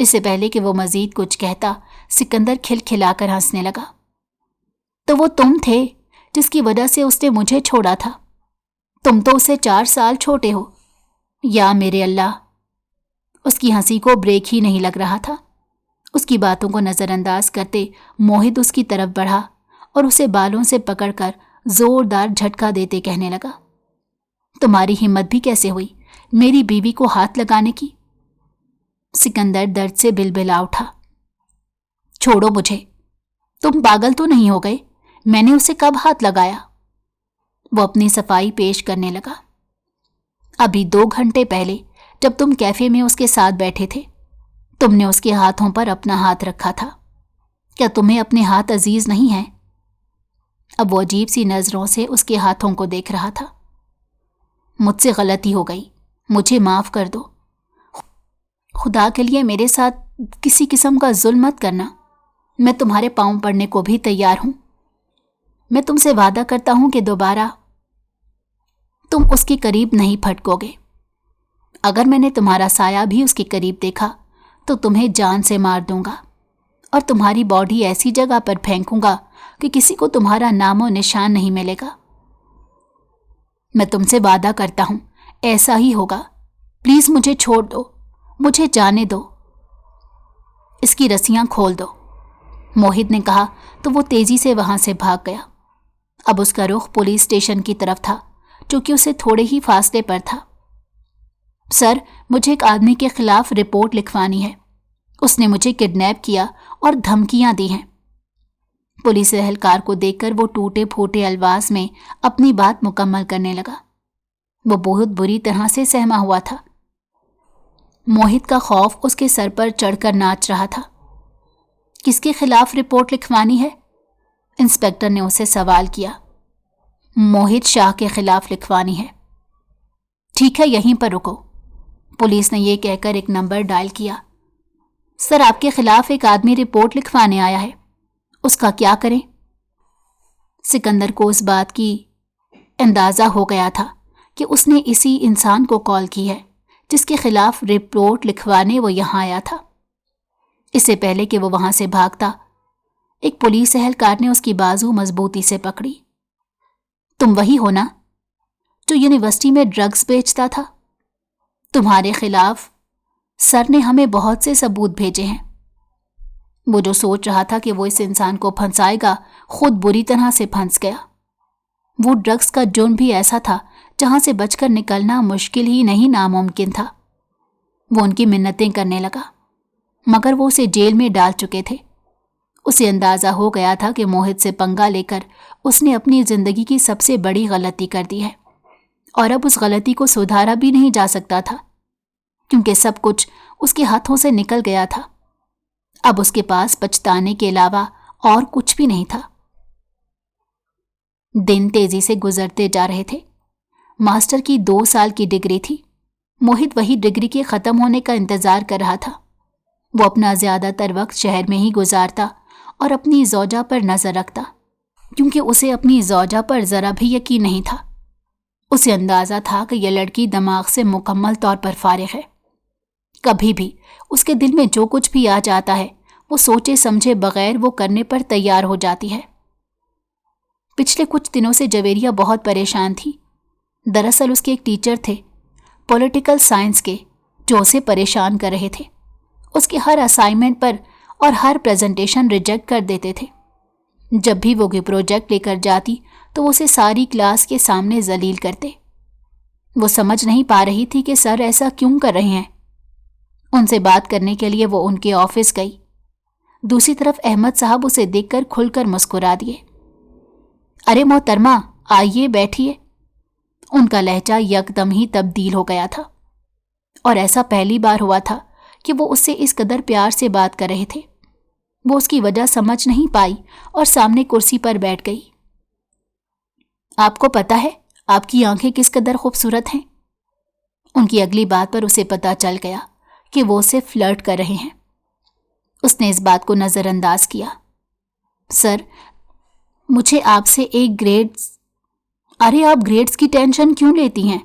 इससे पहले कि वो मजीद कुछ कहता, सिकंदर खिलखिलाकर हंसने लगा। तो वो तुम थे जिसकी वजह से उसने मुझे छोड़ा था। तुम तो उसे 4 साल छोटे हो। या मेरे अल्लाह, उसकी हंसी को ब्रेक ही नहीं लग रहा था। उसकी बातों को नजरअंदाज करते मोहित उसकी तरफ बढ़ा और उसे बालों से पकड़कर जोरदार झटका देते कहने लगा, तुम्हारी हिम्मत भी कैसे हुई मेरी बीवी को हाथ लगाने की? सिकंदर दर्द से बिलबिला उठा। छोड़ो मुझे, तुम पागल तो नहीं हो गए? मैंने उसे कब हाथ लगाया? वो अपनी सफाई पेश करने लगा। अभी 2 घंटे पहले जब तुम कैफे में उसके साथ बैठे थे, तुमने उसके हाथों पर अपना हाथ रखा था। क्या तुम्हें अपने हाथ अजीज नहीं हैं? अब वो अजीब सी नजरों से उसके हाथों को देख रहा था। मुझसे गलती हो गई, मुझे माफ कर दो। खुदा के लिए मेरे साथ किसी किस्म का जुल्म मत करना। मैं तुम्हारे पांव पड़ने को भी तैयार हूं। मैं तुमसे वादा करता हूं कि दोबारा तुम उसके करीब नहीं फटकोगे। अगर मैंने तुम्हारा साया भी उसके करीब देखा तो तुम्हें जान से मार दूंगा और तुम्हारी बॉडी ऐसी जगह पर फेंकूंगा कि किसी को तुम्हारा नामो निशान नहीं मिलेगा। मैं तुमसे वादा करता हूं ऐसा ही होगा। प्लीज मुझे छोड़ दो, मुझे जाने दो। इसकी रस्सियां खोल दो, मोहित ने कहा तो वो तेजी से वहां से भाग गया। अब उसका रुख पुलिस स्टेशन की तरफ था, जो कि उसे थोड़े ही फासले पर था। सर, मुझे एक आदमी के खिलाफ रिपोर्ट लिखवानी है। उसने मुझे किडनैप किया और धमकियां दी हैं। पुलिस एहलकार को देखकर वो टूटे फूटे अल्फाज में अपनी बात मुकम्मल करने लगा। वो बहुत बुरी तरह से सहमा हुआ था। मोहित का खौफ उसके सर पर चढ़कर नाच रहा था। किसके खिलाफ रिपोर्ट लिखवानी है? इंस्पेक्टर ने उसे सवाल किया। मोहित शाह के खिलाफ लिखवानी है। ठीक है, यहीं पर रुको। पुलिस ने यह कहकर एक नंबर डायल किया। सर, आपके खिलाफ एक आदमी रिपोर्ट लिखवाने आया है, उसका क्या करें? सिकंदर को उस बात की अंदाजा हो गया था कि उसने इसी इंसान को कॉल की है जिसके खिलाफ रिपोर्ट लिखवाने वो यहां आया था। इससे पहले कि वो वहां से भागता, एक पुलिस एहलकार ने उसकी बाजू मजबूती से पकड़ी। तुम वही हो ना जो यूनिवर्सिटी में ड्रग्स बेचता था? तुम्हारे खिलाफ सर ने हमें बहुत से सबूत भेजे हैं। वो जो सोच रहा था कि वो इस इंसान को फंसाएगा, खुद बुरी तरह से फंस गया। वो ड्रग्स का जुर्म भी ऐसा था जहां से बचकर निकलना मुश्किल ही नहीं नामुमकिन था। वो उनकी मिन्नतें करने लगा, मगर वो उसे जेल में डाल चुके थे। उसे अंदाजा हो गया था कि मोहित से पंगा लेकर उसने अपनी जिंदगी की सबसे बड़ी गलती कर दी है और अब उस गलती को सुधारा भी नहीं जा सकता था, क्योंकि सब कुछ उसके हाथों से निकल गया था। अब उसके पास पछताने के अलावा और कुछ भी नहीं था। दिन तेजी से गुजरते जा रहे थे। मास्टर की 2 साल की डिग्री थी। मोहित वही डिग्री के खत्म होने का इंतजार कर रहा था। वो अपना ज्यादातर वक्त शहर में ही गुजारता और अपनी ज़ौजा पर नजर रखता, क्योंकि उसे अपनी ज़ौजा पर जरा भी यकीन नहीं था। उसे अंदाजा था कि यह लड़की दिमाग से मुकम्मल तौर पर फारिग है। कभी भी उसके दिल में जो कुछ भी आ जाता है, वो सोचे समझे बगैर वो करने पर तैयार हो जाती है। पिछले कुछ दिनों से जवेरिया बहुत परेशान थी। दरअसल उसके एक टीचर थे पॉलिटिकल साइंस के, जो उसे परेशान कर रहे थे। उसके हर असाइनमेंट पर और हर प्रेजेंटेशन रिजेक्ट कर देते थे। जब भी वो कोई प्रोजेक्ट लेकर जाती तो उसे सारी क्लास के सामने जलील करते। वो समझ नहीं पा रही थी कि सर ऐसा क्यों कर रहे हैं। उनसे बात करने के लिए वो उनके ऑफिस गई। दूसरी तरफ अहमद साहब उसे देखकर खुलकर मुस्कुरा दिए। अरे मोहतरमा, आइए बैठिए। उनका लहजा यकदम ही तब्दील हो गया था और ऐसा पहली बार हुआ था कि वो उससे इस कदर प्यार से बात कर रहे थे। वो उसकी वजह समझ नहीं पाई और सामने कुर्सी पर बैठ गई। आपको पता है आपकी आंखें किस कदर खूबसूरत हैं? उनकी अगली बात पर उसे पता चल गया कि वो उसे फ्लर्ट कर रहे हैं। उसने इस बात को नजरअंदाज किया। सर, मुझे आपसे एक ग्रेड्स। अरे, आप ग्रेड्स की टेंशन क्यों लेती हैं?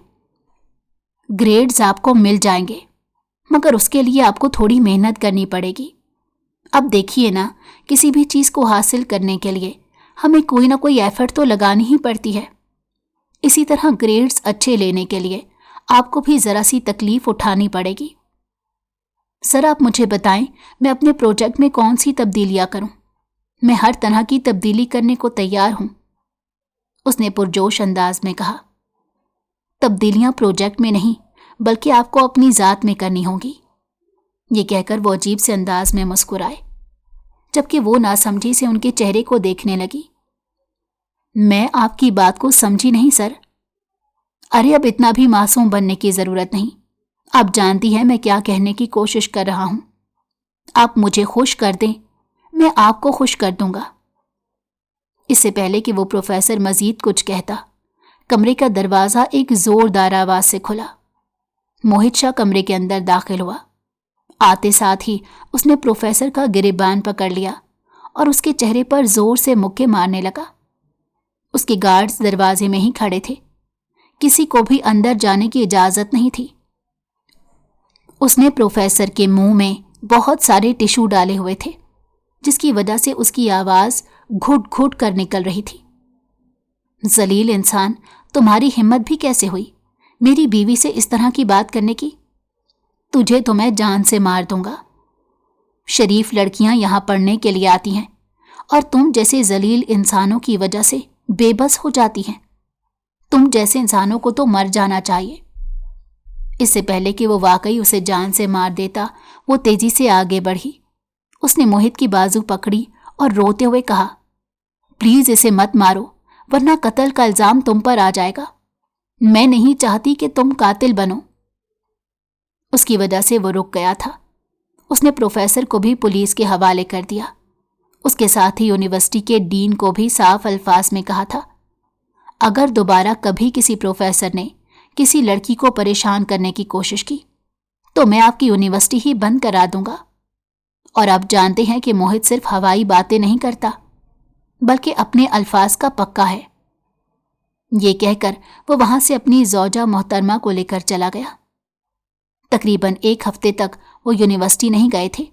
ग्रेड्स आपको मिल जाएंगे, मगर उसके लिए आपको थोड़ी मेहनत करनी पड़ेगी। अब देखिए ना, किसी भी चीज को हासिल करने के लिए हमें कोई ना कोई एफर्ट तो लगानी ही पड़ती है। इसी तरह ग्रेड्स अच्छे लेने के लिए आपको भी जरा सी तकलीफ उठानी पड़ेगी। सर, आप मुझे बताएं, मैं अपने प्रोजेक्ट में कौन सी तब्दीलियां करूं? میں ہر طرح کی تبدیلی کرنے کو تیار ہوں، اس نے پرجوش انداز میں کہا۔ تبدیلیاں پروجیکٹ میں نہیں بلکہ آپ کو اپنی ذات میں کرنی ہوں گی، یہ کہہ کر وہ عجیب سے انداز میں مسکرائے، جبکہ وہ ناسمجھی سے ان کے چہرے کو دیکھنے لگی۔ میں آپ کی بات کو سمجھی نہیں سر۔ ارے اب اتنا بھی معصوم بننے کی ضرورت نہیں، آپ جانتی ہیں میں کیا کہنے کی کوشش کر رہا ہوں۔ آپ مجھے خوش کر دیں، میں آپ کو خوش کر دوں گا۔ اس سے پہلے کہ وہ پروفیسر مزید کچھ کہتا، کمرے کا دروازہ ایک زوردار آواز سے کھلا۔ موہت شاہ کمرے کے اندر داخل ہوا۔ آتے ساتھ ہی اس نے پروفیسر کا گریبان پکڑ لیا اور اس کے چہرے پر زور سے مکے مارنے لگا۔ اس کے گارڈز دروازے میں ہی کھڑے تھے، کسی کو بھی اندر جانے کی اجازت نہیں تھی۔ اس نے پروفیسر کے منہ میں بہت سارے ٹشو ڈالے ہوئے تھے، جس کی وجہ سے اس کی آواز گھٹ گھٹ کر نکل رہی تھی۔ ذلیل انسان، تمہاری ہمت بھی کیسے ہوئی میری بیوی سے اس طرح کی بات کرنے کی؟ تجھے تو میں جان سے مار دوں گا۔ شریف لڑکیاں یہاں پڑھنے کے لیے آتی ہیں اور تم جیسے ذلیل انسانوں کی وجہ سے بے بس ہو جاتی ہیں۔ تم جیسے انسانوں کو تو مر جانا چاہیے۔ اس سے پہلے کہ وہ واقعی اسے جان سے مار دیتا، وہ تیزی سے آگے بڑھی۔ اس نے موہت کی بازو پکڑی اور روتے ہوئے کہا، پلیز اسے مت مارو ورنہ قتل کا الزام تم پر آ جائے گا۔ میں نہیں چاہتی کہ تم قاتل بنو۔ اس کی وجہ سے وہ رک گیا تھا۔ اس نے پروفیسر کو بھی پولیس کے حوالے کر دیا۔ اس کے ساتھ ہی یونیورسٹی کے ڈین کو بھی صاف الفاظ میں کہا تھا، اگر دوبارہ کبھی کسی پروفیسر نے کسی لڑکی کو پریشان کرنے کی کوشش کی تو میں آپ کی یونیورسٹی ہی بند کرا دوں گا۔ اور آپ جانتے ہیں کہ موہت صرف ہوائی باتیں نہیں کرتا بلکہ اپنے الفاظ کا پکا ہے۔ یہ کہہ کر وہ وہاں سے اپنی زوجہ محترمہ کو لے کر چلا گیا۔ تقریباً 1 ہفتے تک وہ یونیورسٹی نہیں گئے تھے۔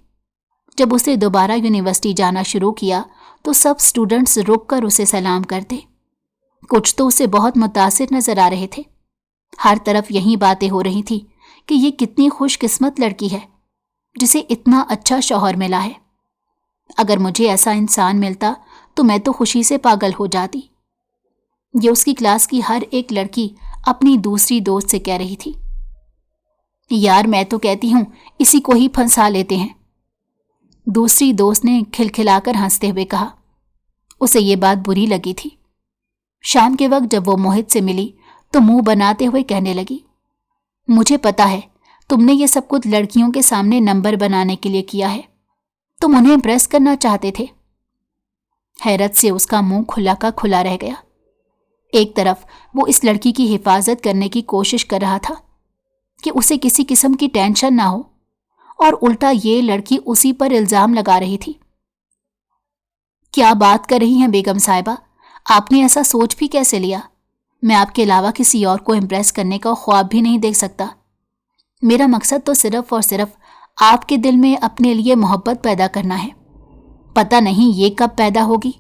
جب اسے دوبارہ یونیورسٹی جانا شروع کیا تو سب اسٹوڈنٹس رک کر اسے سلام کرتے۔ کچھ تو اسے بہت متاثر نظر آ رہے تھے۔ ہر طرف یہی باتیں ہو رہی تھی کہ یہ کتنی خوش قسمت لڑکی ہے جسے اتنا اچھا شوہر ملا ہے۔ اگر مجھے ایسا انسان ملتا تو میں تو خوشی سے پاگل ہو جاتی۔ یہ اس کی کلاس کی ہر ایک لڑکی اپنی دوسری دوست سے کہہ رہی تھی۔ یار میں تو کہتی ہوں اسی کو ہی پھنسا لیتے ہیں، دوسری دوست نے کھلکھلا کر ہنستے ہوئے کہا۔ اسے یہ بات بری لگی تھی۔ شام کے وقت جب وہ موہت سے ملی تو منہ بناتے ہوئے کہنے لگی، مجھے پتا ہے تم نے یہ سب کچھ لڑکیوں کے سامنے نمبر بنانے کے لیے کیا ہے، تم انہیں امپریس کرنا چاہتے تھے۔ حیرت سے اس کا منہ کھلا کا کھلا رہ گیا۔ ایک طرف وہ اس لڑکی کی حفاظت کرنے کی کوشش کر رہا تھا کہ اسے کسی قسم کی ٹینشن نہ ہو، اور الٹا یہ لڑکی اسی پر الزام لگا رہی تھی۔ کیا بات کر رہی ہیں بیگم صاحبہ، آپ نے ایسا سوچ بھی کیسے لیا؟ میں آپ کے علاوہ کسی اور کو امپریس کرنے کا خواب بھی نہیں دیکھ سکتا۔ میرا مقصد تو صرف اور صرف آپ کے دل میں اپنے لیے محبت پیدا کرنا ہے۔ پتہ نہیں یہ کب پیدا ہوگی۔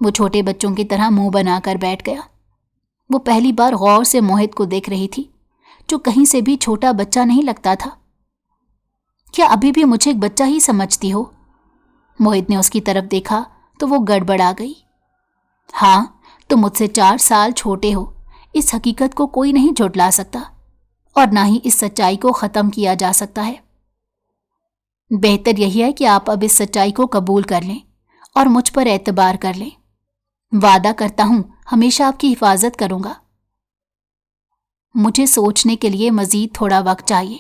وہ چھوٹے بچوں کی طرح منہ بنا کر بیٹھ گیا۔ وہ پہلی بار غور سے موہت کو دیکھ رہی تھی، جو کہیں سے بھی چھوٹا بچہ نہیں لگتا تھا۔ کیا ابھی بھی مجھے ایک بچہ ہی سمجھتی ہو؟ موہت نے اس کی طرف دیکھا تو وہ گڑبڑا گئی۔ ہاں، تم مجھ سے 4 سال چھوٹے ہو، اس حقیقت کو کوئی نہیں جھٹلا سکتا، اور نہ ہی اس سچائی کو ختم کیا جا سکتا ہے۔ بہتر یہی ہے کہ آپ اب اس سچائی کو قبول کر لیں اور مجھ پر اعتبار کر لیں۔ وعدہ کرتا ہوں ہمیشہ آپ کی حفاظت کروں گا۔ مجھے سوچنے کے لیے مزید تھوڑا وقت چاہیے،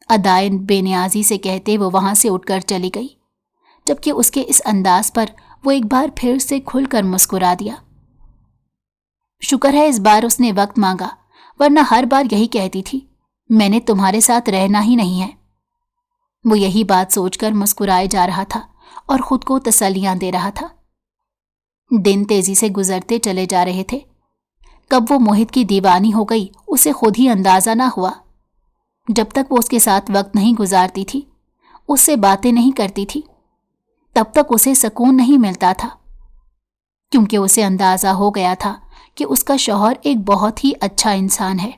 ادائے بے نیازی سے کہتے وہ وہاں سے اٹھ کر چلی گئی، جبکہ اس کے اس انداز پر وہ ایک بار پھر سے کھل کر مسکرا دیا۔ شکر ہے اس بار اس نے وقت مانگا، ورنہ ہر بار یہی کہتی تھی، میں نے تمہارے ساتھ رہنا ہی نہیں ہے۔ وہ یہی بات سوچ کر مسکرائے جا رہا تھا اور خود کو تسلیاں دے رہا تھا۔ دن تیزی سے گزرتے چلے جا رہے تھے۔ کب وہ موہت کی دیوانی ہو گئی اسے خود ہی اندازہ نہ ہوا۔ جب تک وہ اس کے ساتھ وقت نہیں گزارتی تھی، اس سے باتیں نہیں کرتی تھی، تب تک اسے سکون نہیں ملتا تھا، کیونکہ اسے اندازہ ہو گیا تھا کہ اس کا شوہر ایک بہت ہی اچھا انسان ہے،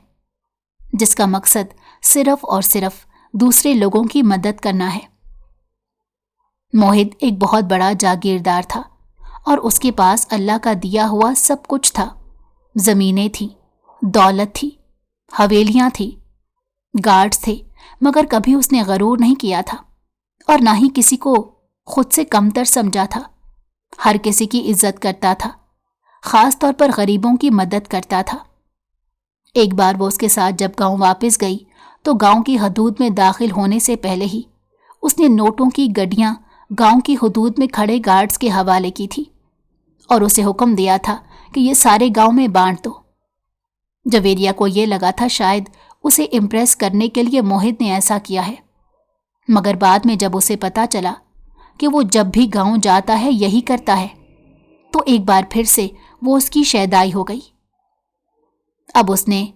جس کا مقصد صرف اور صرف دوسرے لوگوں کی مدد کرنا ہے۔ موہد ایک بہت بڑا جاگیردار تھا اور اس کے پاس اللہ کا دیا ہوا سب کچھ تھا۔ زمینیں تھیں، دولت تھی، حویلیاں تھیں، گارڈز تھے، مگر کبھی اس نے غرور نہیں کیا تھا اور نہ ہی کسی کو خود سے کمتر سمجھا تھا۔ ہر کسی کی عزت کرتا تھا، خاص طور پر غریبوں کی مدد کرتا تھا۔ ایک بار وہ اس کے ساتھ جب گاؤں واپس گئی تو گاؤں کی حدود میں داخل ہونے سے پہلے ہی اس نے نوٹوں کی گڈیاں گاؤں کی حدود میں کھڑے گارڈز کے حوالے کی تھی اور اسے حکم دیا تھا کہ یہ سارے گاؤں میں بانٹ دو۔ جویریہ کو یہ لگا تھا شاید اسے امپریس کرنے کے لیے موہد نے ایسا کیا ہے، مگر بعد میں جب اسے پتا چلا کہ وہ جب بھی گاؤں جاتا ہے یہی کرتا ہے تو ایک بار پھر سے وہ اس کی شیدائی ہو گئی۔ اب اس نے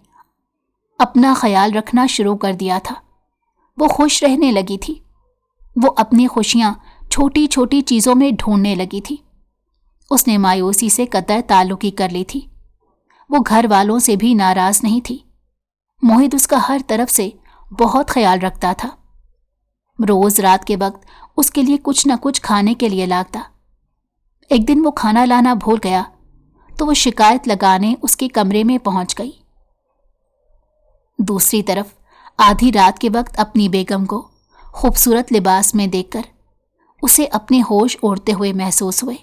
اپنا خیال رکھنا شروع کر دیا تھا۔ وہ خوش رہنے لگی تھی۔ وہ اپنی خوشیاں چھوٹی چھوٹی چیزوں میں ڈھونڈنے لگی تھی۔ اس نے مایوسی سے قطع تعلقی کر لی تھی۔ وہ گھر والوں سے بھی ناراض نہیں تھی۔ موہد اس کا ہر طرف سے بہت خیال رکھتا تھا۔ روز رات کے وقت اس کے لیے کچھ نہ کچھ کھانے کے لیے لاتا۔ ایک دن وہ کھانا لانا بھول گیا تو وہ شکایت لگانے اس کے کمرے میں پہنچ گئی۔ دوسری طرف آدھی رات کے وقت اپنی بیگم کو خوبصورت لباس میں دیکھ کر اسے اپنے ہوش اڑتے ہوئے محسوس ہوئے۔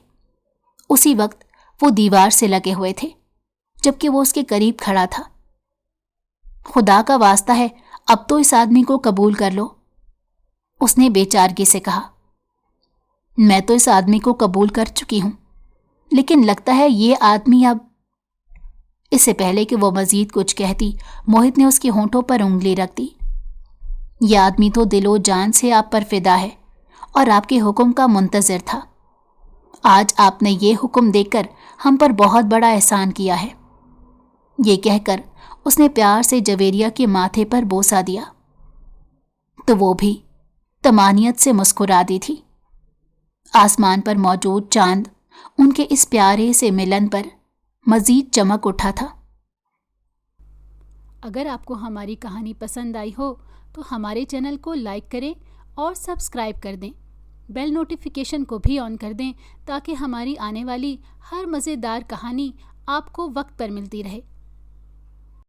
اسی وقت وہ دیوار سے لگے ہوئے تھے جبکہ وہ اس کے قریب کھڑا تھا۔ خدا کا واسطہ ہے اب تو اس آدمی کو قبول کر لو، اس نے بے چارگی سے کہا۔ میں تو اس آدمی کو قبول کر چکی ہوں، لیکن لگتا ہے یہ آدمی اب… اس سے پہلے کہ وہ مزید کچھ کہتی موہد نے اس کے ہونٹوں پر انگلی رکھ دی۔ یہ آدمی تو دل و جان سے آپ پر فدا ہے اور آپ کے حکم کا منتظر تھا۔ آج آپ نے یہ حکم دے کر ہم پر بہت بڑا احسان کیا ہے۔ یہ کہہ کر اس نے پیار سے جویریہ کے ماتھے پر بوسہ دیا تو وہ بھی طمانینت سے مسکرا دی تھی۔ آسمان پر موجود چاند ان کے اس پیارے سے ملن پر مزید چمک اٹھا تھا۔ اگر آپ کو ہماری کہانی پسند آئی ہو تو ہمارے چینل کو لائک کریں اور سبسکرائب کر دیں۔ بیل نوٹیفیکیشن کو بھی آن کر دیں تاکہ ہماری آنے والی ہر مزیدار کہانی آپ کو وقت پر ملتی رہے۔